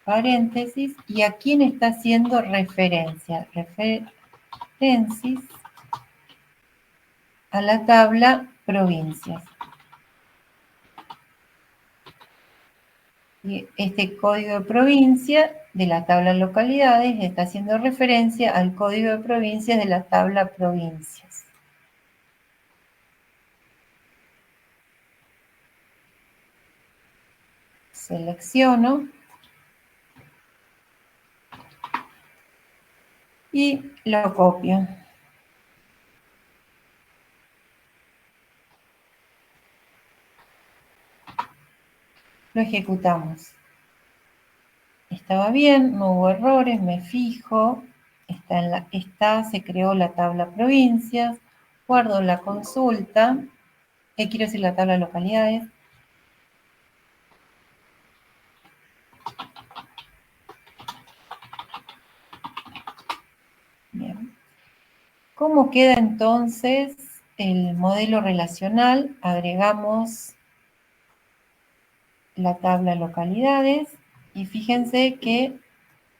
Paréntesis, y a quién está haciendo referencia. Referencias a la tabla provincias. Y este código de provincia de la tabla localidades está haciendo referencia al código de provincias de la tabla provincias. Selecciono y lo copio. Lo ejecutamos. Estaba bien, no hubo errores, me fijo, se creó la tabla provincias, guardo la consulta, quiero decir la tabla localidades. Bien. ¿Cómo queda entonces el modelo relacional? Agregamos la tabla localidades y fíjense que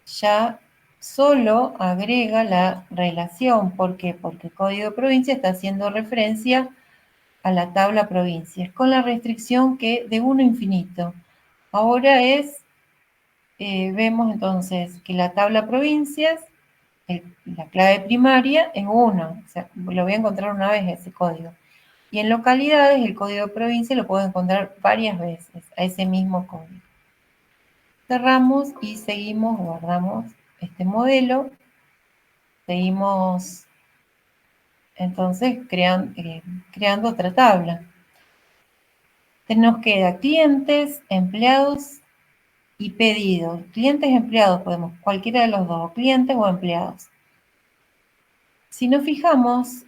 ya solo agrega la relación. ¿Por qué? Porque código de provincia está haciendo referencia a la tabla provincias, con la restricción que de 1 a infinito. Ahora vemos entonces que la tabla provincias, la clave primaria es 1, o sea, lo voy a encontrar una vez ese código. Y en localidades, el código de provincia lo puedo encontrar varias veces, a ese mismo código. Cerramos y seguimos, guardamos este modelo. Seguimos entonces creando otra tabla. Nos queda clientes, empleados y pedidos. Clientes, empleados, podemos cualquiera de los dos, clientes o empleados. Si nos fijamos,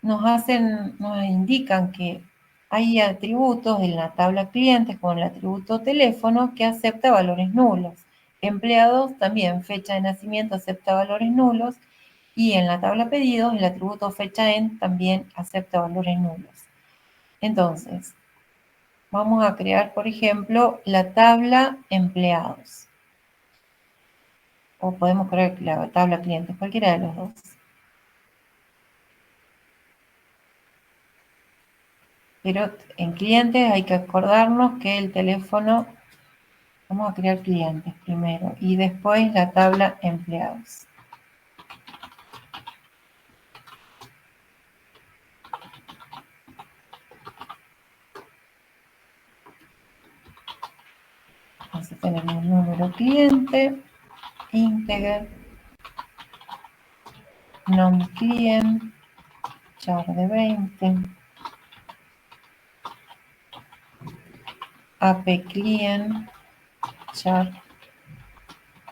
nos indican que hay atributos en la tabla clientes como el atributo teléfono que acepta valores nulos. Empleados también, fecha de nacimiento acepta valores nulos. Y en la tabla pedidos, el atributo fecha en también acepta valores nulos. Entonces, vamos a crear, por ejemplo, la tabla empleados. O podemos crear la tabla clientes, cualquiera de los dos. Pero en clientes hay que acordarnos que el teléfono, vamos a crear clientes primero y después la tabla empleados. Entonces tenemos número cliente, integer, nom client, char de 20, ap client, char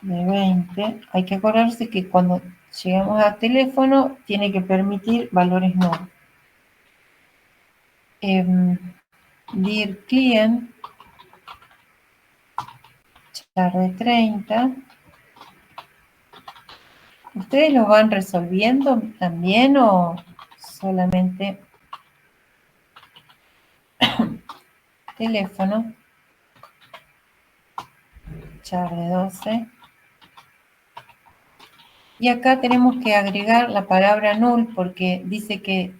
de 20. Hay que acordarse que cuando llegamos a teléfono tiene que permitir valores null. Dir client, char de 30. ¿Ustedes lo van resolviendo también o solamente teléfono? Char de 12. Y acá tenemos que agregar la palabra null porque dice que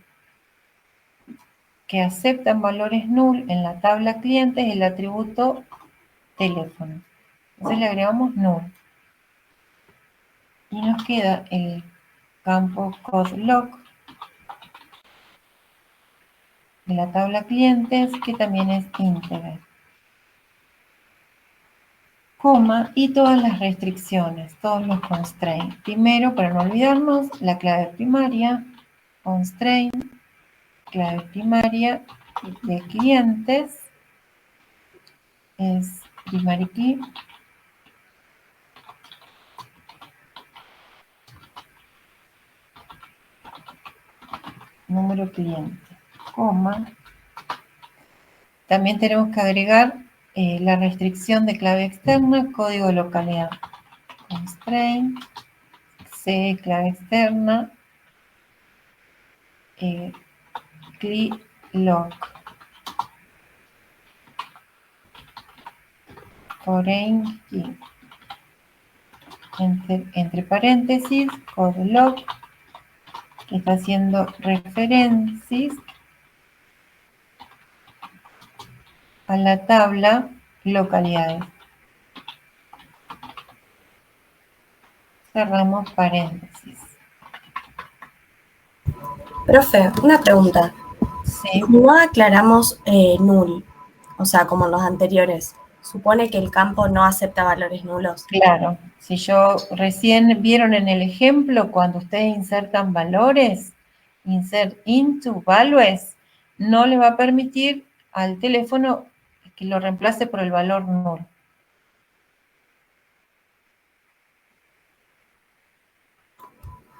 aceptan valores null en la tabla clientes el atributo teléfono. Entonces le agregamos null. Y nos queda el campo codeLoc de la tabla clientes, que también es integer. Coma y todas las restricciones, todos los constraints. Primero, para no olvidarnos, la clave primaria, constraint, clave primaria de clientes, es primary key. Número cliente, coma. También tenemos que agregar la restricción de clave externa, código de localidad. Constraint, C, clave externa, CliLoc. Foreign key. Entre paréntesis, codeLoc, que está haciendo referencias a la tabla localidades. Cerramos paréntesis.
Profe, una pregunta.
Sí.
Si no aclaramos null, o sea, como en los anteriores, supone que el campo no acepta valores nulos.
Claro, si yo recién vieron en el ejemplo, cuando ustedes insertan valores, insert into values, no le va a permitir al teléfono que lo reemplace por el valor null.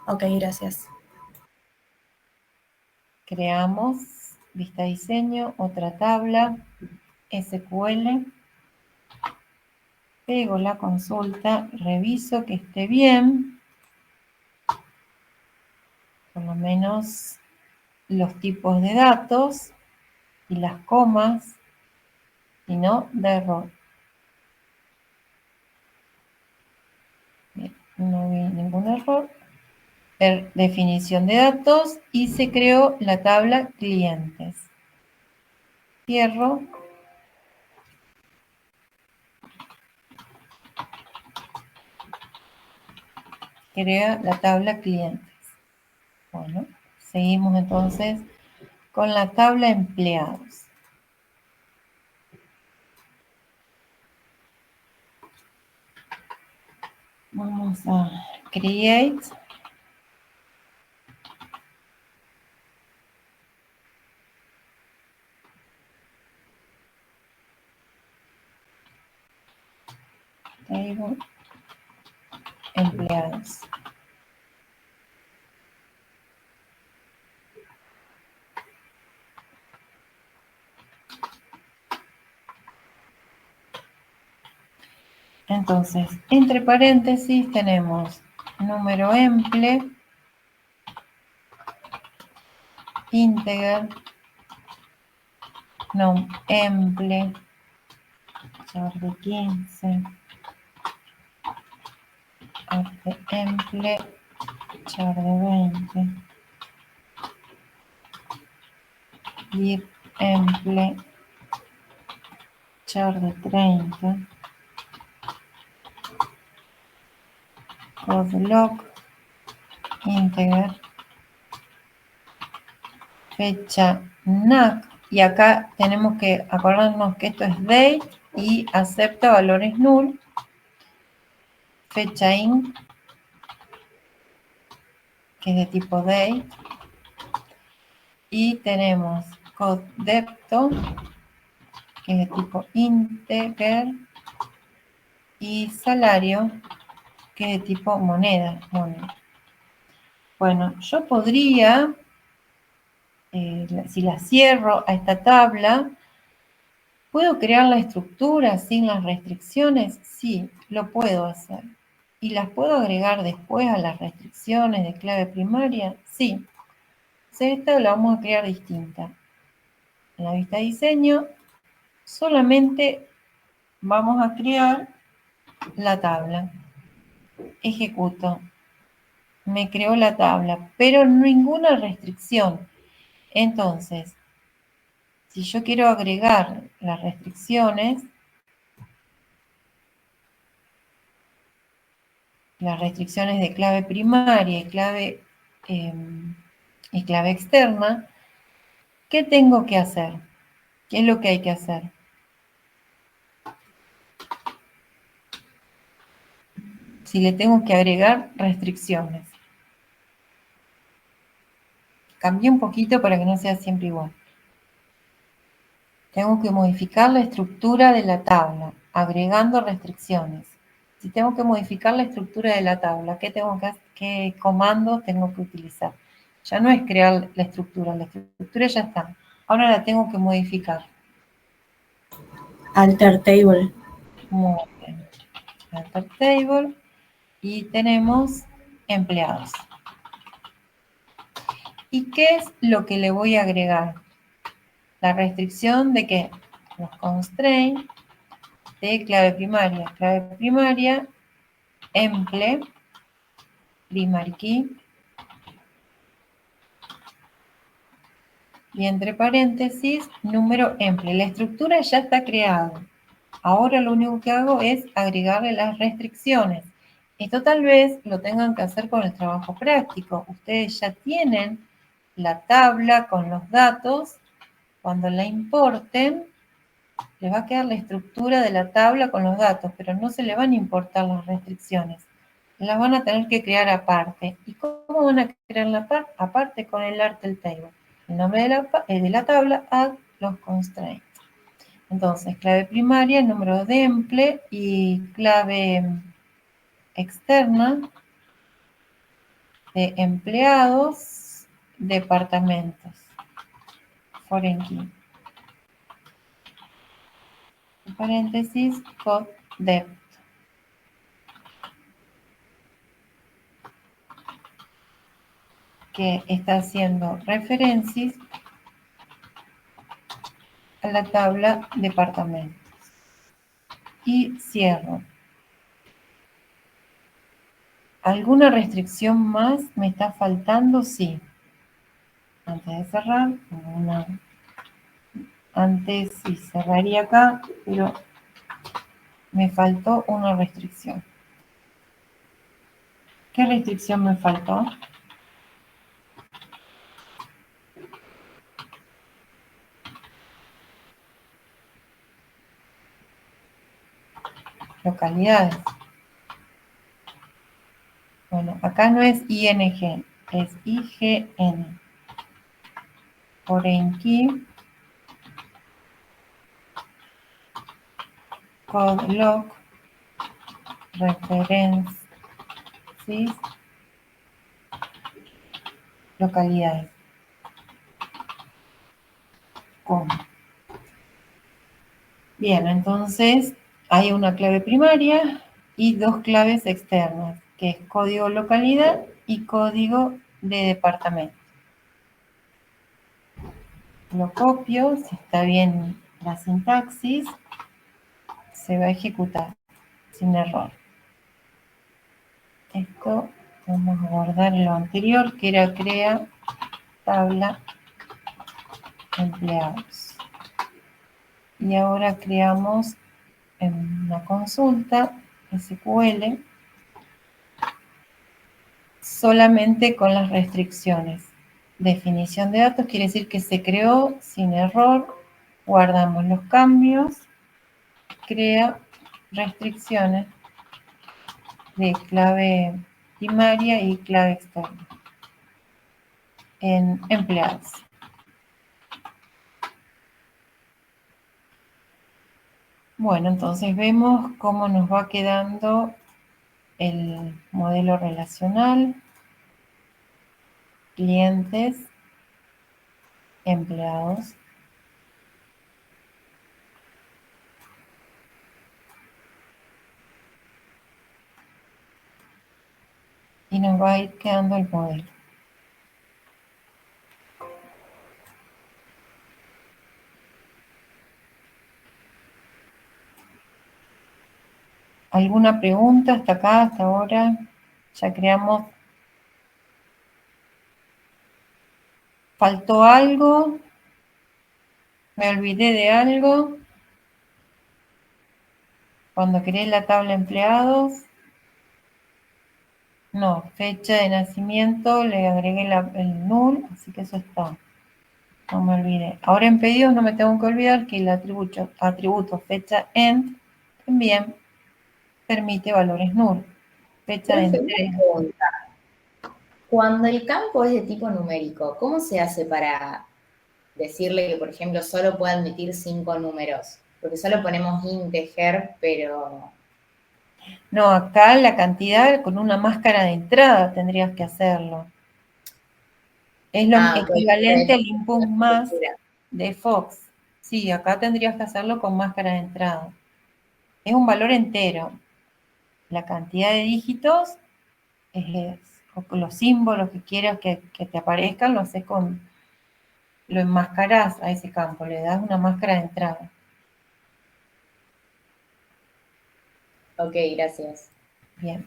Ok, gracias.
Creamos vista diseño, otra tabla, SQL. Pego la consulta, reviso que esté bien. Por lo menos los tipos de datos y las comas, y no de error. Bien, no vi ningún error. Definición de datos y se creó la tabla clientes. Cierro. Crea la tabla clientes. Bueno, seguimos entonces con la tabla empleados. Vamos a create. Table empleados. Entonces, entre paréntesis tenemos número emple, integer, nom emple, char de 15, arte emple, char de 20, dir emple, char de 30, codloc, integer, fecha NAC, y acá tenemos que acordarnos que esto es date y acepta valores null, fecha INC, que es de tipo date, y tenemos codepto, que es de tipo integer, y salario, que es de tipo moneda. Bueno, yo podría, si la cierro a esta tabla, ¿puedo crear la estructura sin las restricciones? Sí, lo puedo hacer. ¿Y las puedo agregar después a las restricciones de clave primaria? Sí. Entonces esta la vamos a crear distinta. En la vista de diseño, solamente vamos a crear la tabla. Ejecuto. Me creó la tabla, pero ninguna restricción. Entonces, si yo quiero agregar las restricciones de clave primaria y clave externa, ¿qué tengo que hacer? ¿Qué es lo que hay que hacer? Si le tengo que agregar restricciones. Cambié un poquito para que no sea siempre igual. Tengo que modificar la estructura de la tabla, agregando restricciones. Si tengo que modificar la estructura de la tabla, ¿qué comandos tengo que utilizar? Ya no es crear la estructura ya está. Ahora la tengo que modificar.
Alter table.
Muy bien. Alter table. Y tenemos empleados. ¿Y qué es lo que le voy a agregar? La restricción de que los constraints de clave primaria. Clave primaria, emple, primary key, y entre paréntesis, número emple. La estructura ya está creada. Ahora lo único que hago es agregarle las restricciones. Esto tal vez lo tengan que hacer con el trabajo práctico. Ustedes ya tienen la tabla con los datos. Cuando la importen, les va a quedar la estructura de la tabla con los datos, pero no se le van a importar las restricciones. Las van a tener que crear aparte. ¿Y cómo van a crearla aparte? Con el Artel Table. El nombre de la tabla, add los constraints. Entonces, clave primaria, número de emple, y clave externa de empleados, departamentos. Foreign key. Paréntesis, code dept. Que está haciendo referencias a la tabla departamentos. Y cierro. ¿Alguna restricción más me está faltando? Sí. Antes de cerrar, antes sí cerraría acá, pero me faltó una restricción. ¿Qué restricción me faltó? Localidades. Bueno, acá no es ING, es IGN. Foreign key, code loc, referencias, localidades. ¿Cómo? Bien, entonces hay una clave primaria y dos claves externas, que es código localidad y código de departamento. lo copio, si está bien la sintaxis, se va a ejecutar sin error. Esto vamos a guardar lo anterior, que era crea tabla empleados. Y ahora creamos en una consulta SQL solamente con las restricciones. Definición de datos quiere decir que se creó sin error, guardamos los cambios, crea restricciones de clave primaria y clave externa en empleados. Bueno, entonces vemos cómo nos va quedando el modelo relacional, clientes, empleados. Y nos va a ir quedando el modelo. ¿Alguna pregunta hasta acá, hasta ahora? Ya creamos. ¿Faltó algo? ¿Me olvidé de algo? Cuando creé la tabla empleados. No, fecha de nacimiento, le agregué el null, así que eso está. No me olvidé. Ahora en pedidos no me tengo que olvidar que el atributo fecha end también permite valores null. Fecha de
Profe, una
entrega.
pregunta. Cuando el campo es de tipo numérico, ¿cómo se hace para decirle que, por ejemplo, solo puede admitir 5 números? Porque solo ponemos integer, pero...
No, acá la cantidad con una máscara de entrada tendrías que hacerlo. Es lo
Ah, ok.
equivalente al input más
Estructura.
de Fox. Sí, acá tendrías que hacerlo con máscara de entrada. Es un valor entero. La cantidad de dígitos o con los símbolos que quieras que te aparezcan, lo haces lo enmascarás a ese campo, le das una máscara de entrada.
Ok, gracias.
Bien.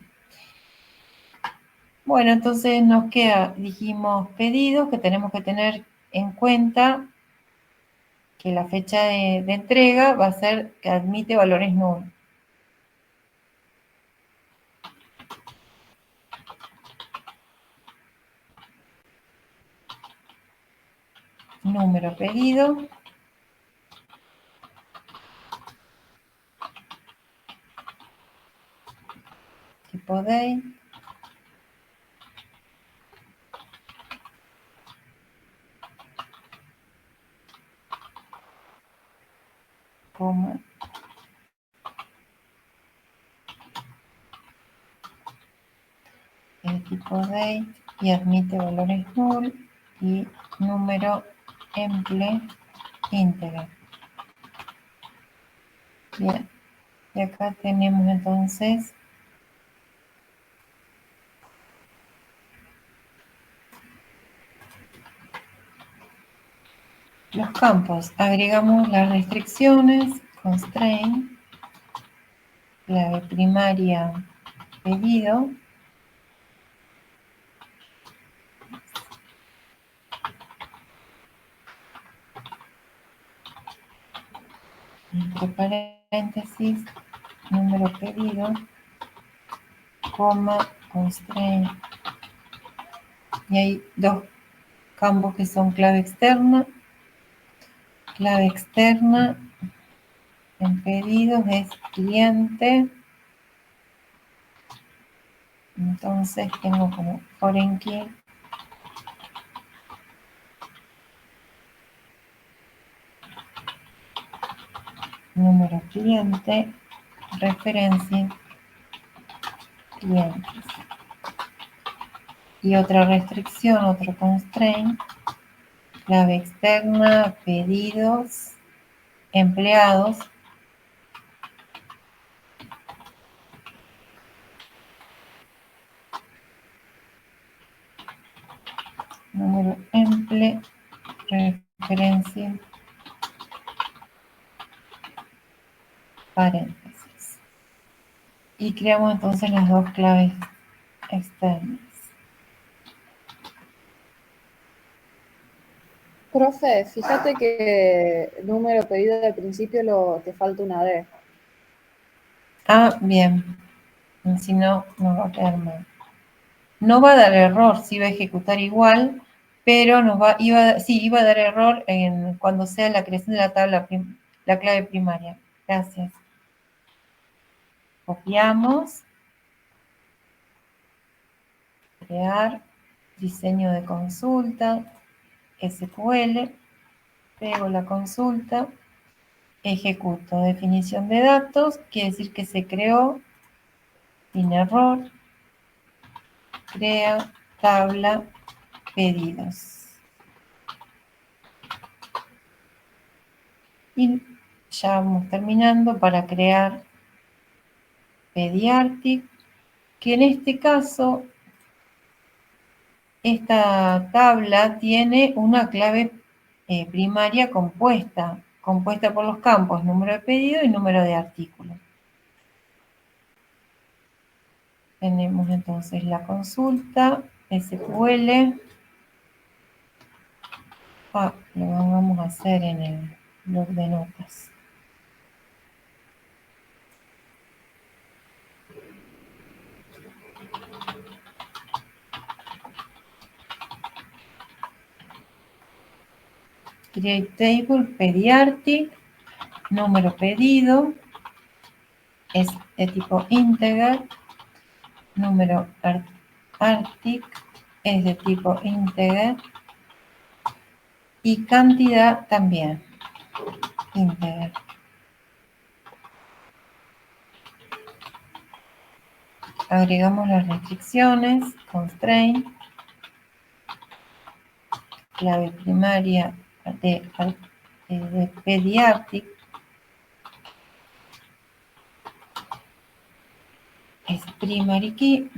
Bueno, entonces nos queda, dijimos pedidos, que tenemos que tener en cuenta que la fecha de entrega va a ser que admite valores null. Número pedido. Tipo date. Coma. El tipo date y admite valores null y número emple ínteger. Bien, y acá tenemos entonces los campos. Agregamos las restricciones, constraint, clave primaria pedido, entre paréntesis, número pedido, coma, constraint. Y hay dos campos que son clave externa. Clave externa en pedidos es cliente. Entonces tengo como foreign key. Número cliente, referencia, clientes. Y otra restricción, otro constraint, clave externa, pedidos, empleados. Número emple, referencia, paréntesis. Y creamos entonces las dos claves externas.
Profe, fíjate que el número pedido al principio te falta una D.
Ah, bien. Si no, nos va a quedar mal. No va a dar error, sí va a ejecutar igual, pero iba a dar error cuando sea la creación de la tabla, la clave primaria. Gracias. Copiamos. Crear, diseño de consulta, SQL, pego la consulta, ejecuto definición de datos, quiere decir que se creó sin error, crea tabla pedidos. Y ya vamos terminando para crear Pediatric, que en este caso esta tabla tiene una clave primaria compuesta por los campos número de pedido y número de artículo. Tenemos entonces la consulta, SQL. Lo vamos a hacer en el blog de notas. Create table, Pediatric, número pedido, es de tipo integer, número artic es de tipo integer y cantidad también integer. Agregamos las restricciones, constraint, clave primaria de Pediatric es primary key,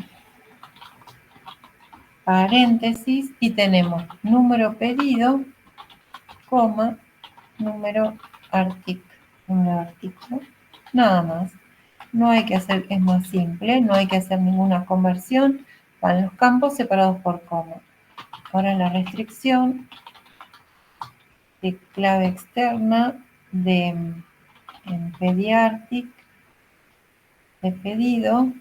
paréntesis, y tenemos número pedido, coma, número artículo, nada más. No hay que hacer, es más simple, no hay que hacer ninguna conversión, van los campos separados por coma. Ahora la restricción de clave externa en Pediatric de pedido.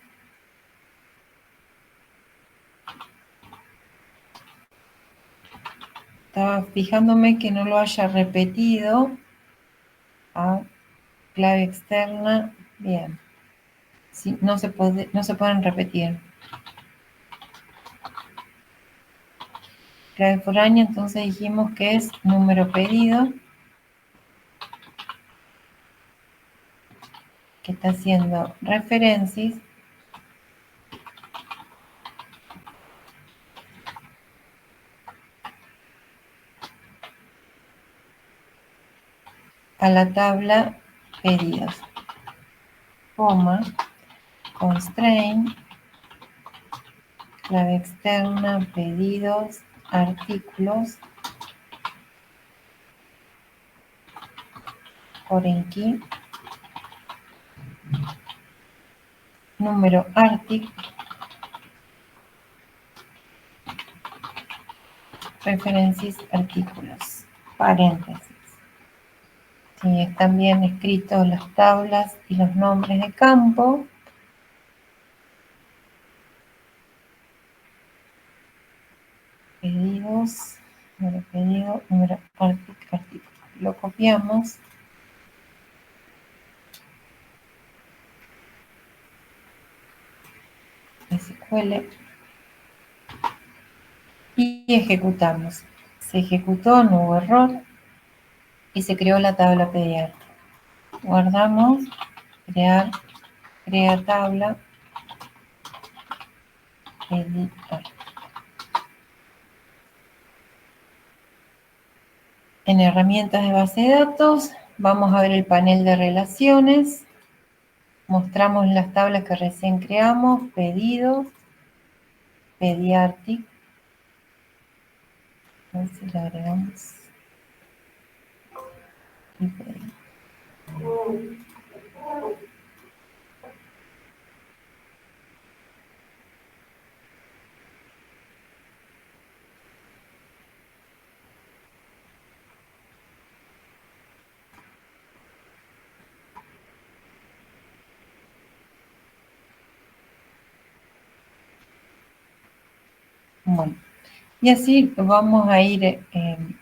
Estaba fijándome que no lo haya repetido. Clave externa, bien. Sí, no se pueden repetir. Clave foránea, entonces dijimos que es número pedido, que está haciendo referencias a la tabla pedidos, coma, constraint, clave externa, pedidos, artículos, foreign key, número artic, referencias, artículos, paréntesis. Si están bien escritos las tablas y los nombres de campo, pedidos, número pedido, número artículo. Lo copiamos. SQL. Y ejecutamos. Se ejecutó, no hubo error. Y se creó la tabla pediátrica. Guardamos, crea tabla, editar. En herramientas de base de datos, vamos a ver el panel de relaciones. Mostramos las tablas que recién creamos, pedidos, Pediatric. A ver si le agregamos. y pedido. Bueno, y así vamos a ir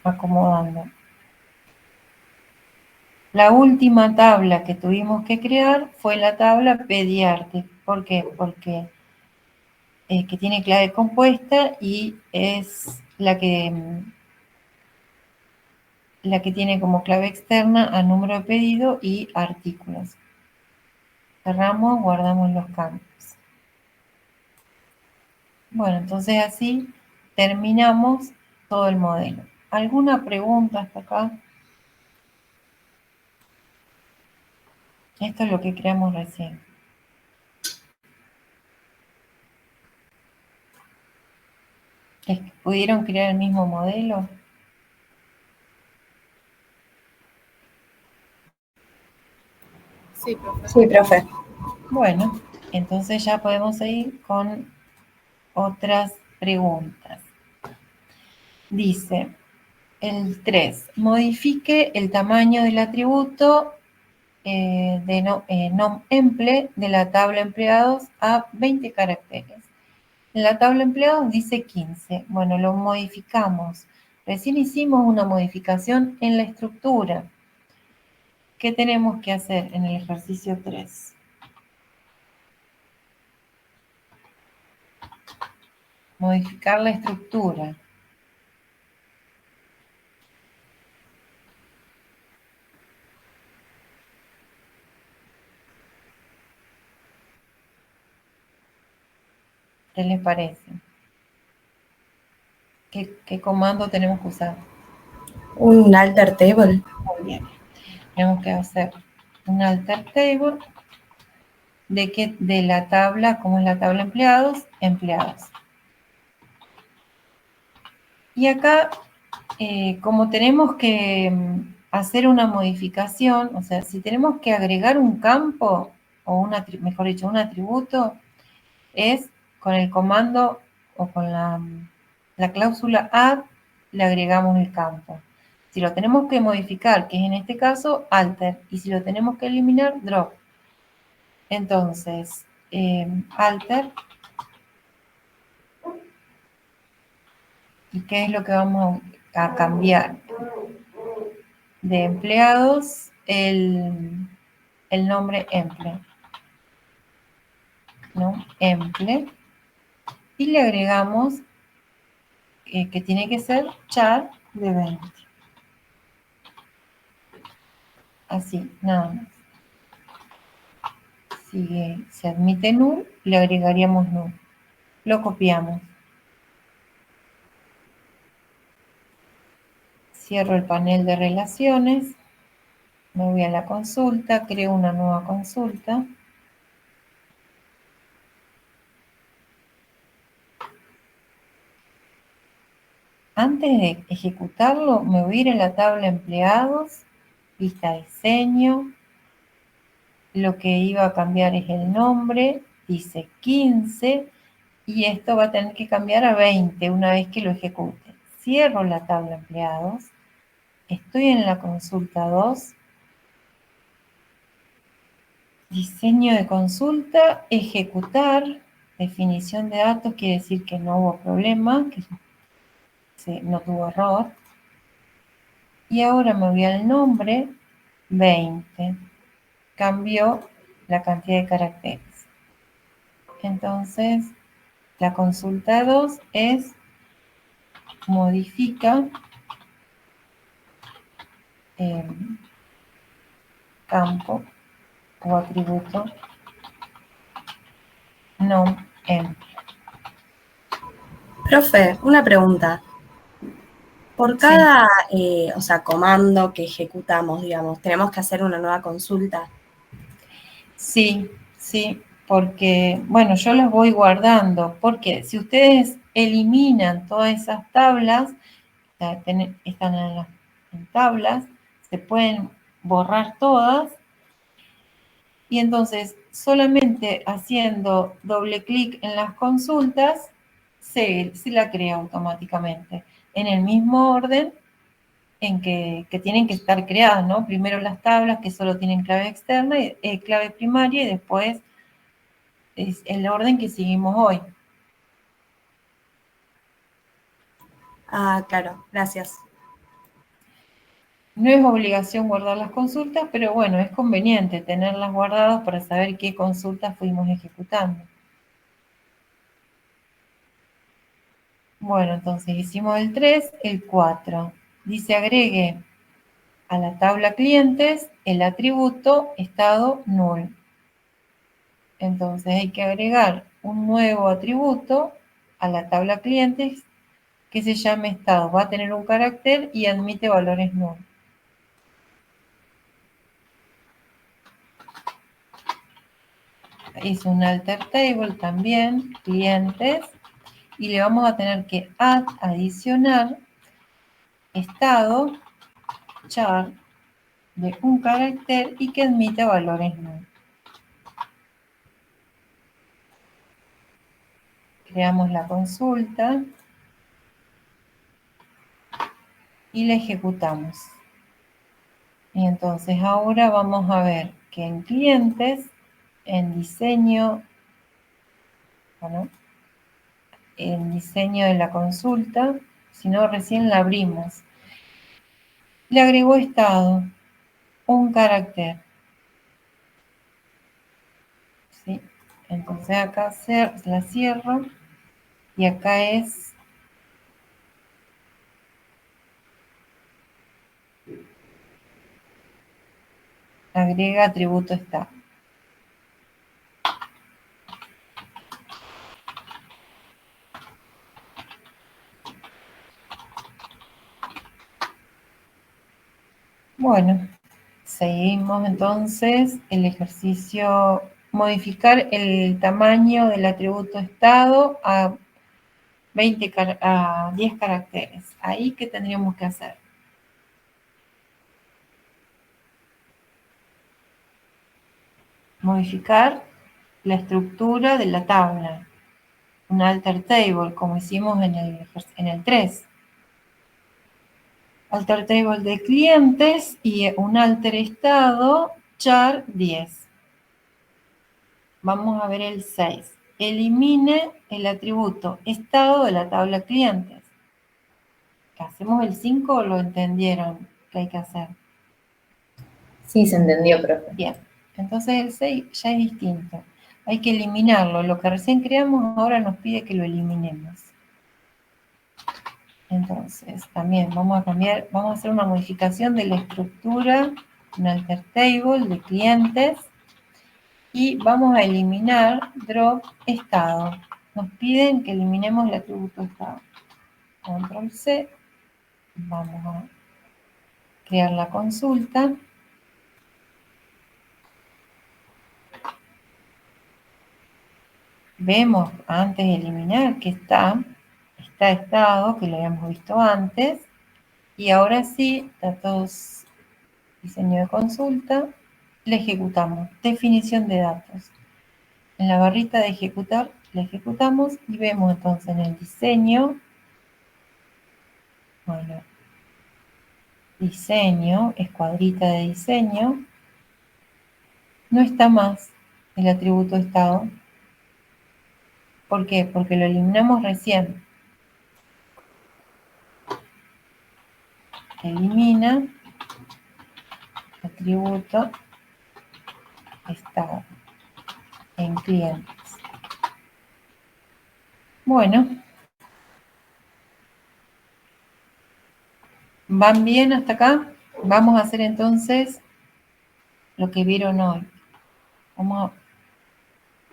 acomodando. La última tabla que tuvimos que crear fue la tabla Pediarte. ¿Por qué? Porque que tiene clave compuesta y es la que tiene como clave externa a número de pedido y artículos. Cerramos, guardamos los campos. Bueno, entonces así terminamos todo el modelo. ¿Alguna pregunta hasta acá? Esto es lo que creamos recién. ¿Pudieron crear el mismo modelo?
Sí, profe.
Sí, profe.
Bueno, entonces ya podemos seguir con otras preguntas. Dice, el 3, modifique el tamaño del atributo de nom-emple de la tabla empleados a 20 caracteres. En la tabla empleados dice 15. Bueno, lo modificamos. Recién hicimos una modificación en la estructura. ¿Qué tenemos que hacer en el ejercicio 3? Modificar la estructura. ¿Qué les parece? ¿Qué comando tenemos que usar?
Un alter table.
Muy bien. Tenemos que hacer un alter table de la tabla, ¿cómo es la tabla empleados? Empleados. Y acá, como tenemos que hacer una modificación, o sea, si tenemos que agregar un campo, o mejor dicho, un atributo, es con el comando o con la cláusula add, le agregamos el campo. Si lo tenemos que modificar, que es en este caso alter, y si lo tenemos que eliminar, drop. Entonces, alter, ¿y qué es lo que vamos a cambiar? De empleados, el nombre emple, ¿no? Emple, y le agregamos que tiene que ser char de 20. Así, nada más. Si se admite null, le agregaríamos null. Lo copiamos. Cierro el panel de relaciones. Me voy a la consulta, creo una nueva consulta. Antes de ejecutarlo, me voy a ir a la tabla empleados, lista diseño. Lo que iba a cambiar es el nombre, dice 15, y esto va a tener que cambiar a 20 una vez que lo ejecute. Cierro la tabla empleados, estoy en la consulta 2, diseño de consulta, ejecutar, definición de datos, quiere decir que no hubo problema, que no tuvo error. Y ahora me voy al nombre, 20. Cambió la cantidad de caracteres. Entonces, la consulta 2 es modifica campo o atributo nom-emple.
Profe, una pregunta. Por cada, comando que ejecutamos, digamos, ¿tenemos que hacer una nueva consulta?
Sí, porque, bueno, yo las voy guardando, porque si ustedes eliminan todas esas tablas, están en tablas, se pueden borrar todas. Y entonces, solamente haciendo doble clic en las consultas, se la crea automáticamente, en el mismo orden en que tienen que estar creadas, ¿no? Primero las tablas que solo tienen clave externa, clave primaria, y después es el orden que seguimos hoy.
Ah, claro, gracias.
No es obligación guardar las consultas, pero bueno, es conveniente tenerlas guardadas para saber qué consultas fuimos ejecutando. Bueno, entonces hicimos el 3, el 4. Dice agregue a la tabla clientes el atributo estado null. Entonces hay que agregar un nuevo atributo a la tabla clientes que se llame estado. Va a tener un carácter y admite valores null. Es un alter table también, clientes, y le vamos a tener que adicionar estado char de un carácter y que admite valores null. Creamos la consulta y la ejecutamos. Y entonces ahora vamos a ver que en clientes, en diseño, bueno, en diseño de la consulta, si no recién la abrimos, le agregó estado, un carácter. ¿Sí? Entonces acá la cierro y acá es agrega atributo estado. Bueno, seguimos entonces el ejercicio, modificar el tamaño del atributo estado a 10 caracteres. Ahí, ¿qué tendríamos que hacer? Modificar la estructura de la tabla. Un alter table, como hicimos en el 3. Alter table de clientes y un alter estado char 10. Vamos a ver el 6. Elimine el atributo estado de la tabla clientes. ¿Hacemos el 5 o lo entendieron que hay que hacer?
Sí, se entendió, profe.
Bien, entonces el 6 ya es distinto. Hay que eliminarlo. Lo que recién creamos ahora nos pide que lo eliminemos. Entonces, también vamos a hacer una modificación de la estructura, un alter table de clientes, y vamos a eliminar drop estado. Nos piden que eliminemos el atributo estado. Control C, vamos a crear la consulta. Vemos antes de eliminar que está estado, que lo habíamos visto antes, y ahora sí, datos, diseño de consulta, le ejecutamos, definición de datos. En la barrita de ejecutar, le ejecutamos y vemos entonces en el diseño, bueno, diseño, escuadrita de diseño, no está más el atributo estado. ¿Por qué? Porque lo eliminamos recién. Elimina atributo estado en clientes. Bueno, ¿van bien hasta acá? Vamos a hacer entonces lo que vieron hoy.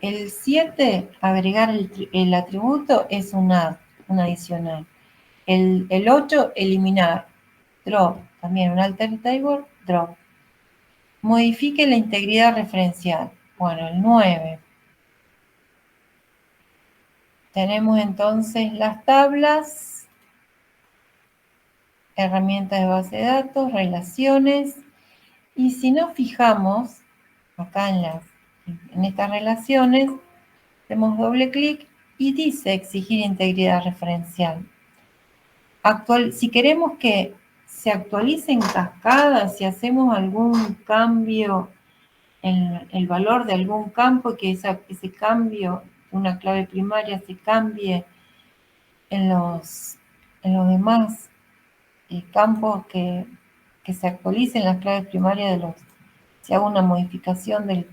El 7, agregar el atributo es un adicional. El 8, eliminar. Drop, también un alter table, drop. Modifique la integridad referencial. Bueno, el 9. Tenemos entonces las tablas, herramientas de base de datos, relaciones, Y si nos fijamos acá en estas relaciones, hacemos doble clic y dice exigir integridad referencial. Si queremos que se actualice en cascada, si hacemos algún cambio en el valor de algún campo, que ese cambio, una clave primaria, se cambie en los demás campos que se actualicen las claves primarias si hago una modificación del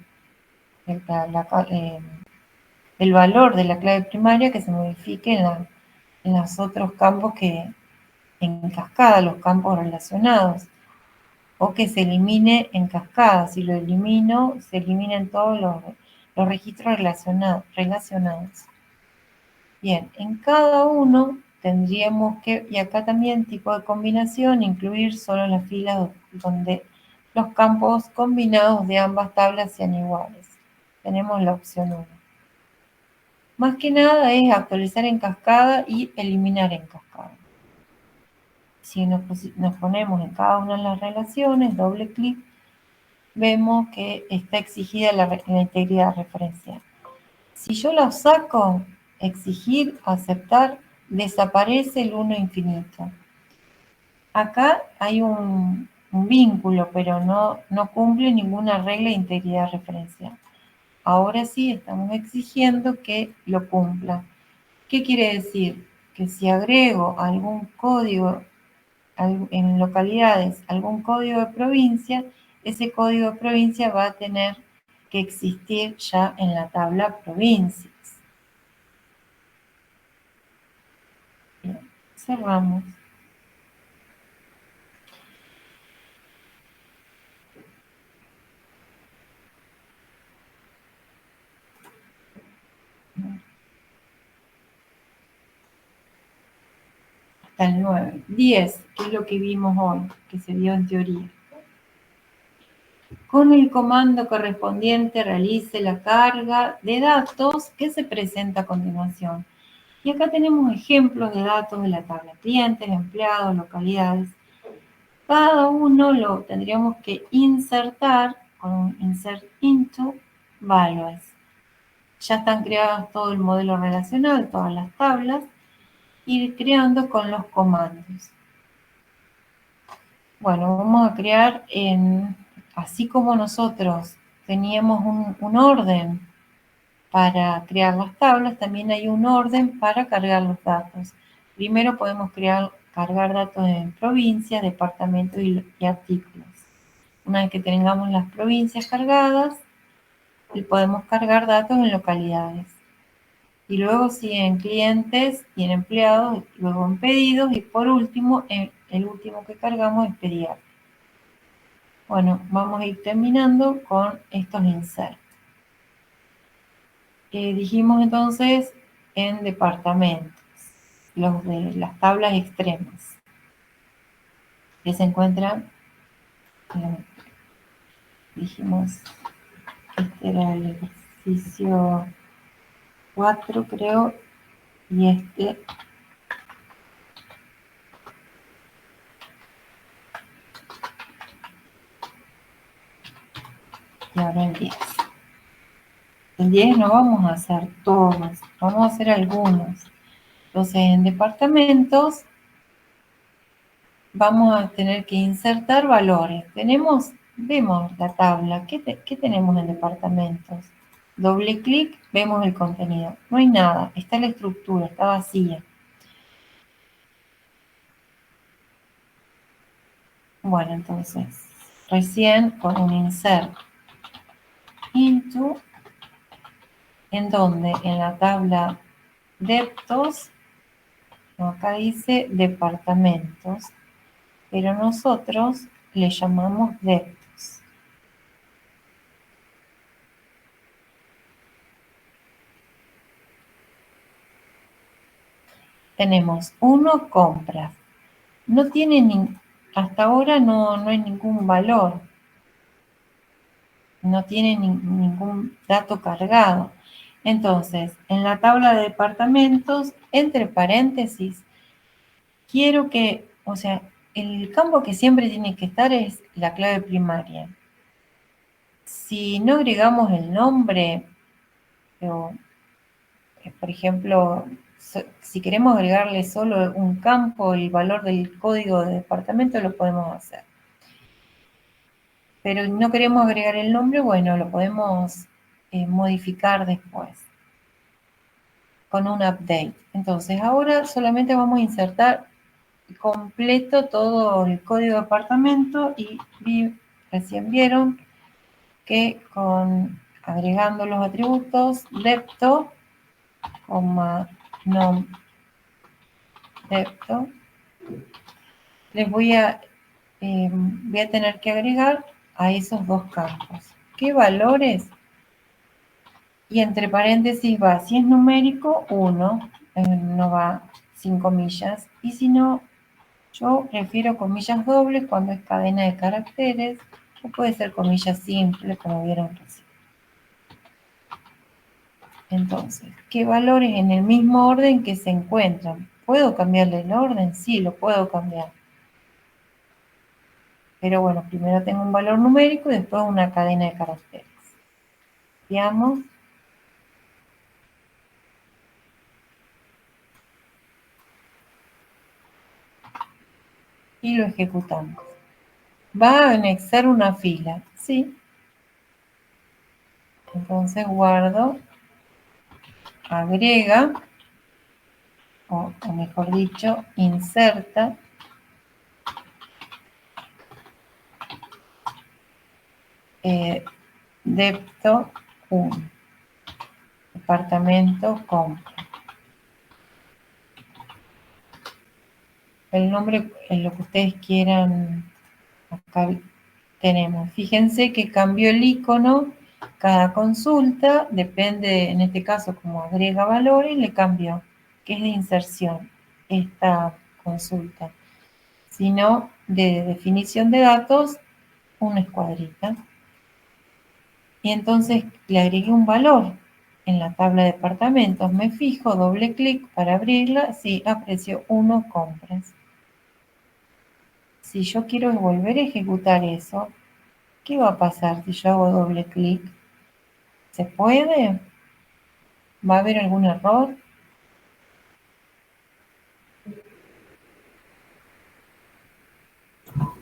valor de la clave primaria, que se modifique en los otros campos en cascada, los campos relacionados, o que se elimine en cascada. Si lo elimino, se eliminan todos los registros relacionados. Bien, en cada uno tendríamos que, y acá también tipo de combinación, incluir solo las filas donde los campos combinados de ambas tablas sean iguales. Tenemos la opción 1. Más que nada es actualizar en cascada y eliminar en cascada. Si nos ponemos en cada una de las relaciones, doble clic, vemos que está exigida la integridad referencial. Si yo la saco, exigir, aceptar, desaparece el 1 infinito. Acá hay un vínculo, pero no cumple ninguna regla de integridad referencial. Ahora sí estamos exigiendo que lo cumpla. ¿Qué quiere decir? Que si agrego algún código en localidades, algún código de provincia, ese código de provincia va a tener que existir ya en la tabla provincias. Bien, cerramos. Hasta el 9. 10, que es lo que vimos hoy, que se vio en teoría. Con el comando correspondiente realice la carga de datos que se presenta a continuación. Y acá tenemos ejemplos de datos de la tabla: clientes, empleados, localidades. Cada uno lo tendríamos que insertar con un insert into values. Ya están creadas todo el modelo relacional, todas las tablas, ir creando con los comandos. Bueno, vamos a crear así como nosotros teníamos un orden para crear las tablas, también hay un orden para cargar los datos. Primero podemos cargar datos en provincias, departamentos y artículos. Una vez que tengamos las provincias cargadas, podemos cargar datos en localidades. Y luego siguen clientes y en empleados, luego en pedidos y por último, el último que cargamos es pediatra. Bueno, vamos a ir terminando con estos inserts. Dijimos entonces en departamentos, los de las tablas extremas, que se encuentran, dijimos, este era el ejercicio 4, creo, y este y ahora el 10. El 10 no vamos a hacer todos, vamos a hacer algunos. Entonces, en departamentos vamos a tener que insertar valores. Vemos la tabla. ¿Qué tenemos en departamentos? Doble clic, vemos el contenido. No hay nada, está la estructura, está vacía. Bueno, entonces, recién con un insert into, en donde en la tabla deptos, acá dice departamentos, pero nosotros le llamamos deptos. Tenemos 1, compras. No tiene hasta ahora no hay ningún valor. No tiene ningún dato cargado. Entonces, en la tabla de departamentos, entre paréntesis, quiero que, el campo que siempre tiene que estar es la clave primaria. Si no agregamos el nombre, por ejemplo, si queremos agregarle solo un campo, el valor del código de departamento, lo podemos hacer. Pero no queremos agregar el nombre, bueno, lo podemos modificar después con un update. Entonces, ahora solamente vamos a insertar completo todo el código de departamento y recién vieron que agregando los atributos depto, nom depto, les voy a tener que agregar a esos dos campos. ¿Qué valores? Y entre paréntesis va, si es numérico, 1, no va sin comillas. Y si no, yo prefiero comillas dobles cuando es cadena de caracteres, o puede ser comillas simples, como vieron recién. Entonces, ¿qué valores en el mismo orden que se encuentran? ¿Puedo cambiarle el orden? Sí, lo puedo cambiar. Pero bueno, primero tengo un valor numérico y después una cadena de caracteres. Veamos. Y lo ejecutamos. ¿Va a anexar una fila? Sí. Entonces guardo, agrega, o mejor dicho, inserta, depto 1, departamento compra. El nombre, en lo que ustedes quieran, acá tenemos. Fíjense que cambió el icono, cada consulta, depende, en este caso, como agrega valores, le cambió, que es de inserción, esta consulta. Si no, de definición de datos, una escuadrita. Y entonces le agregué un valor en la tabla de departamentos. Me fijo, doble clic para abrirla. Sí, apareció 1 compras. Si yo quiero volver a ejecutar eso, ¿qué va a pasar si yo hago doble clic? ¿Se puede? ¿Va a haber algún error?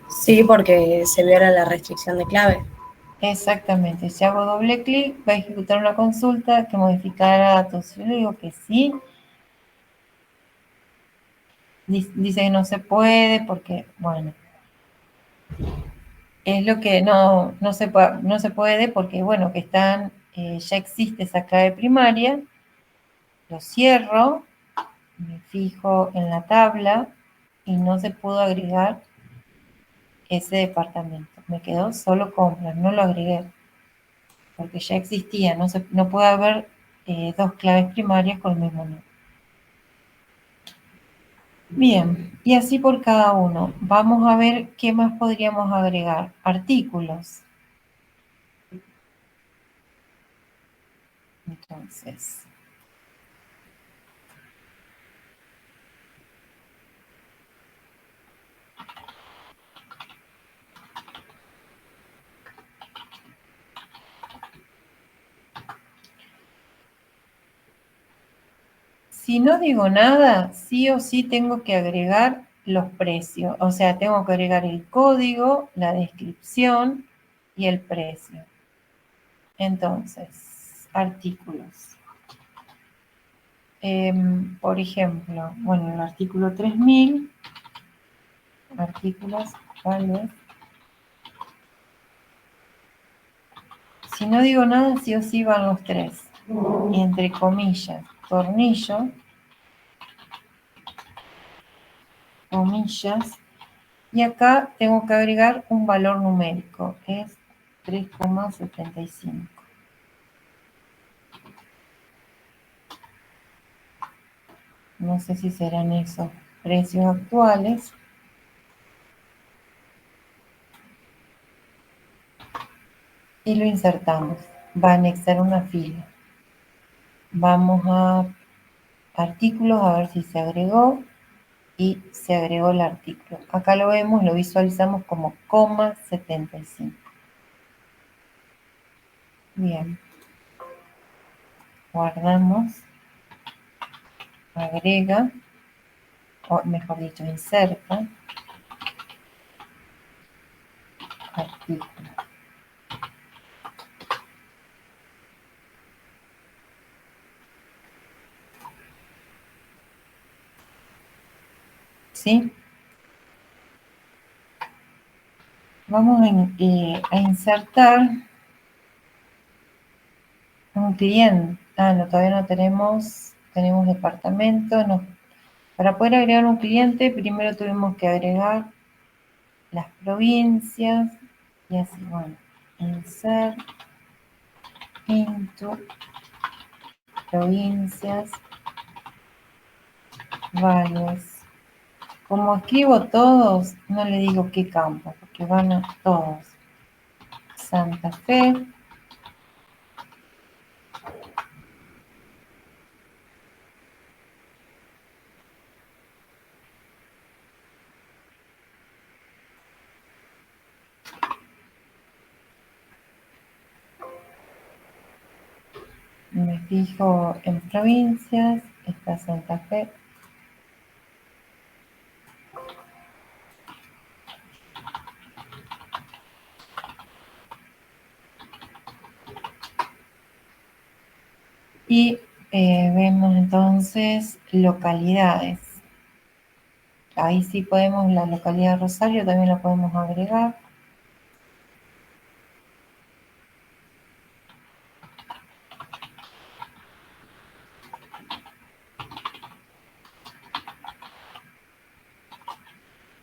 Sí, porque se viola la restricción de clave.
Exactamente. Si hago doble clic, va a ejecutar una consulta que modificará datos. Yo le digo que sí. Dice que no se puede porque, bueno, es lo que no se puede porque, bueno, que ya existe esa clave primaria. Lo cierro, me fijo en la tabla y no se pudo agregar ese departamento. Me quedó solo compras, no lo agregué porque ya existía. No puede haber dos claves primarias con el mismo nombre. Bien, y así por cada uno. Vamos a ver qué más podríamos agregar. Artículos. Entonces, si no digo nada, sí o sí tengo que agregar los precios. O sea, tengo que agregar el código, la descripción y el precio. Entonces, artículos. Por ejemplo, bueno, el artículo 3000, artículos, ¿cuál? Si no digo nada, sí o sí van los tres. Y entre comillas, tornillo, comillas, y acá tengo que agregar un valor numérico, es 3,75. No sé si serán esos precios actuales. Y lo insertamos. Va a anexar una fila. Vamos a artículos a ver si se agregó. y se agregó el artículo. Acá lo vemos, lo visualizamos como coma 75. Bien. Guardamos. Agrega, o mejor dicho, inserta. Artículo. ¿Sí? Vamos a insertar un cliente. Ah, no, todavía no tenemos departamento. No. Para poder agregar un cliente, primero tuvimos que agregar las provincias. Y así, bueno, insert into provincias varios. Como escribo todos, no le digo qué campo, porque van a todos. Santa Fe. Me fijo en provincias, está Santa Fe. Y vemos entonces localidades. Ahí sí podemos, la localidad de Rosario también la podemos agregar.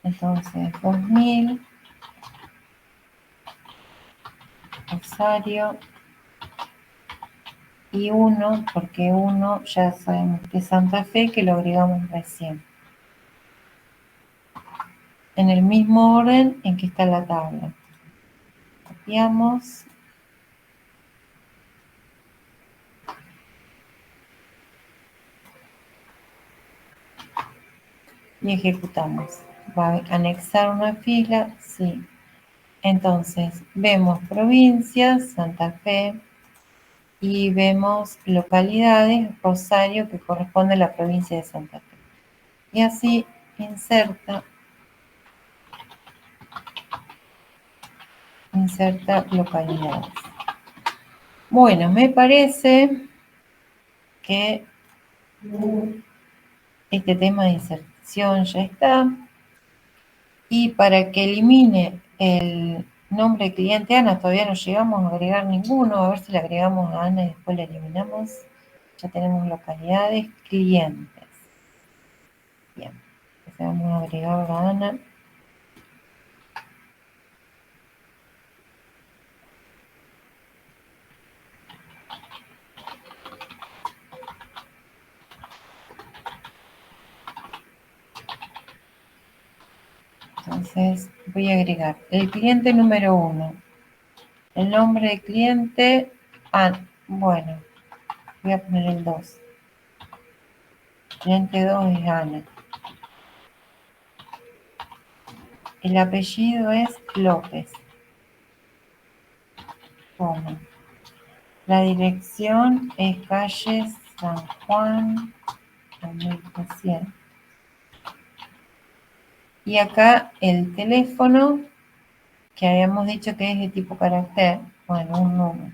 Entonces, 2000, Rosario, y 1, porque 1 ya sabemos que es Santa Fe, que lo agregamos recién. En el mismo orden en que está la tabla. Copiamos. Y ejecutamos. Va a anexar una fila, sí. Entonces, vemos provincias, Santa Fe, y vemos localidades, Rosario, que corresponde a la provincia de Santa Fe. Y así inserta localidades. Bueno, me parece que este tema de inserción ya está. Y para que elimine el nombre de cliente Ana, todavía no llegamos a agregar ninguno. A ver si le agregamos a Ana y después le eliminamos. Ya tenemos localidades, clientes. Bien. Entonces vamos a agregar a Ana. Entonces voy a agregar el cliente número 1. El nombre de cliente, bueno, voy a poner el 2. Cliente 2 es Ana. El apellido es López. Coma. La dirección es calle San Juan, 2100. Y acá el teléfono, que habíamos dicho que es de tipo carácter, bueno, un número.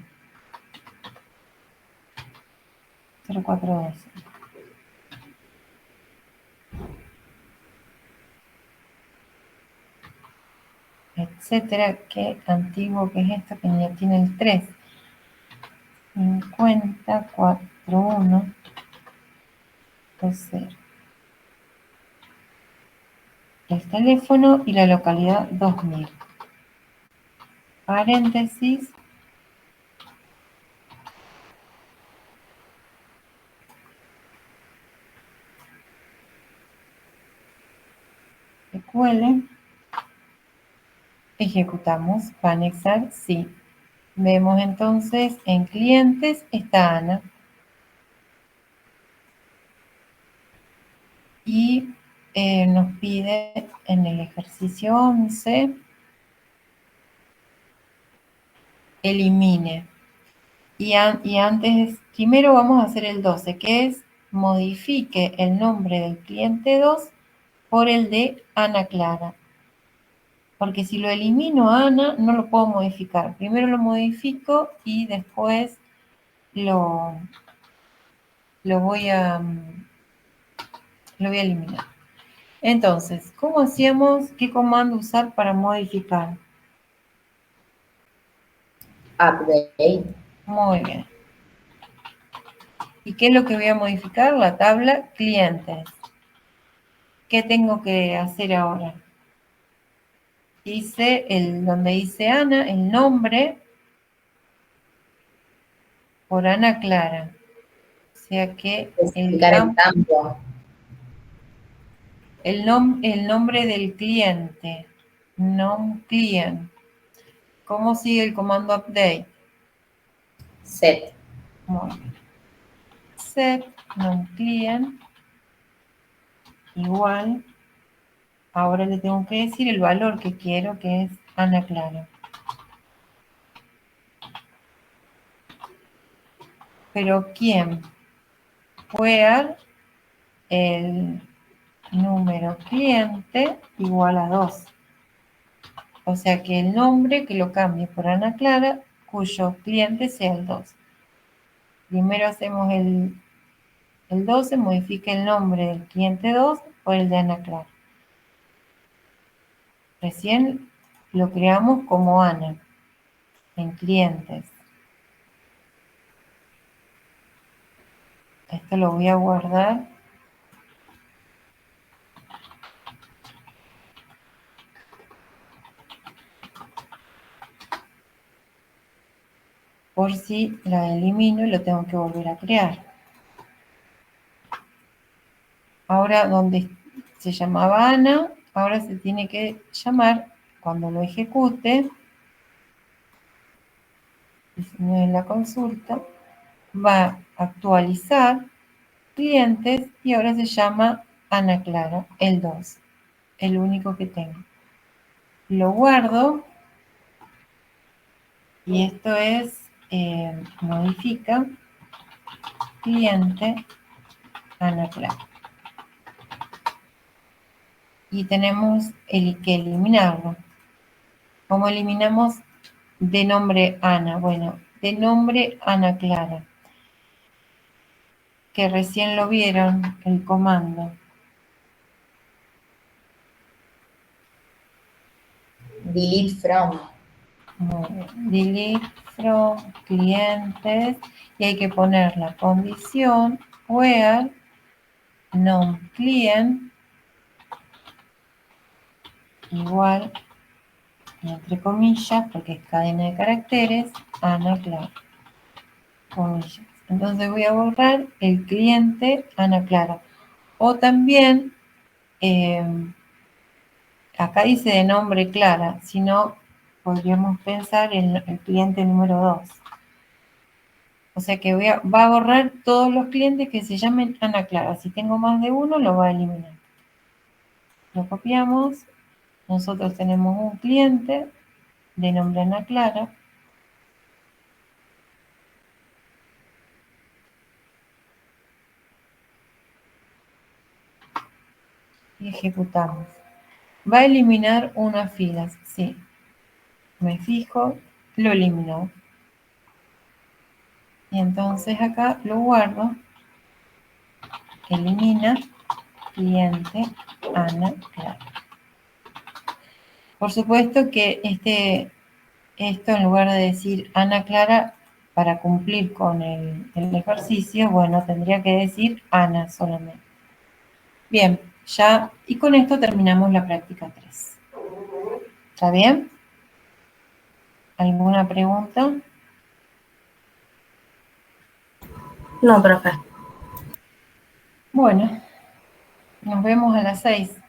0412. Etcétera. Qué antiguo que es esto, que ya tiene el 3. 5041 20. El teléfono y la localidad 2000. Paréntesis. SQL. Ejecutamos. ¿Va a anexar? Sí. Vemos entonces en clientes está Ana. Y nos pide en el ejercicio 11, elimine. Y antes, primero vamos a hacer el 12, que es modifique el nombre del cliente 2 por el de Ana Clara. Porque si lo elimino a Ana, no lo puedo modificar. Primero lo modifico y después lo voy a eliminar. Entonces, ¿cómo hacíamos? ¿Qué comando usar para modificar?
Update.
Muy bien. ¿Y qué es lo que voy a modificar? La tabla clientes. ¿Qué tengo que hacer ahora? Dice donde dice Ana, el nombre por Ana Clara. O sea que
Especificar el campo.
el nombre del cliente. Nom client. ¿Cómo sigue el comando update?
Set.
Muy bien. Set nom client igual. Ahora le tengo que decir el valor que quiero, que es Ana Clara. Pero ¿quién? Where el número cliente igual a 2. O sea que el nombre que lo cambie por Ana Clara, cuyo cliente sea el 2. Primero hacemos el 12, modifica el nombre del cliente 2 por el de Ana Clara. Recién lo creamos como Ana, en clientes. Esto lo voy a guardar. Por si la elimino y lo tengo que volver a crear. Ahora donde se llamaba Ana, ahora se tiene que llamar, cuando lo ejecute, en la consulta, va a actualizar clientes y ahora se llama Ana Clara, el 2, el único que tengo. Lo guardo y esto es, modifica cliente Ana Clara. Y tenemos que eliminarlo. ¿Cómo eliminamos de nombre Ana? Bueno, de nombre Ana Clara, que recién lo vieron, el comando.
Delete from.
Muy bien. Delete from clientes y hay que poner la condición where non client igual, entre comillas, porque es cadena de caracteres, Ana Clara. Comillas. Entonces voy a borrar el cliente Ana Clara. O también, acá dice de nombre Clara, si no, podríamos pensar en el cliente número 2. O sea que va a borrar todos los clientes que se llamen Ana Clara. Si tengo más de uno, lo va a eliminar. Lo copiamos. Nosotros tenemos un cliente de nombre Ana Clara. Y ejecutamos. Va a eliminar unas filas, sí. Me fijo, lo eliminó. Y entonces acá lo guardo. Elimina cliente Ana Clara. Por supuesto que esto en lugar de decir Ana Clara, para cumplir con el ejercicio, bueno, tendría que decir Ana solamente. Bien, ya, y con esto terminamos la práctica 3. ¿Está bien? ¿Alguna pregunta?
No, profe.
Bueno, nos vemos a las 6.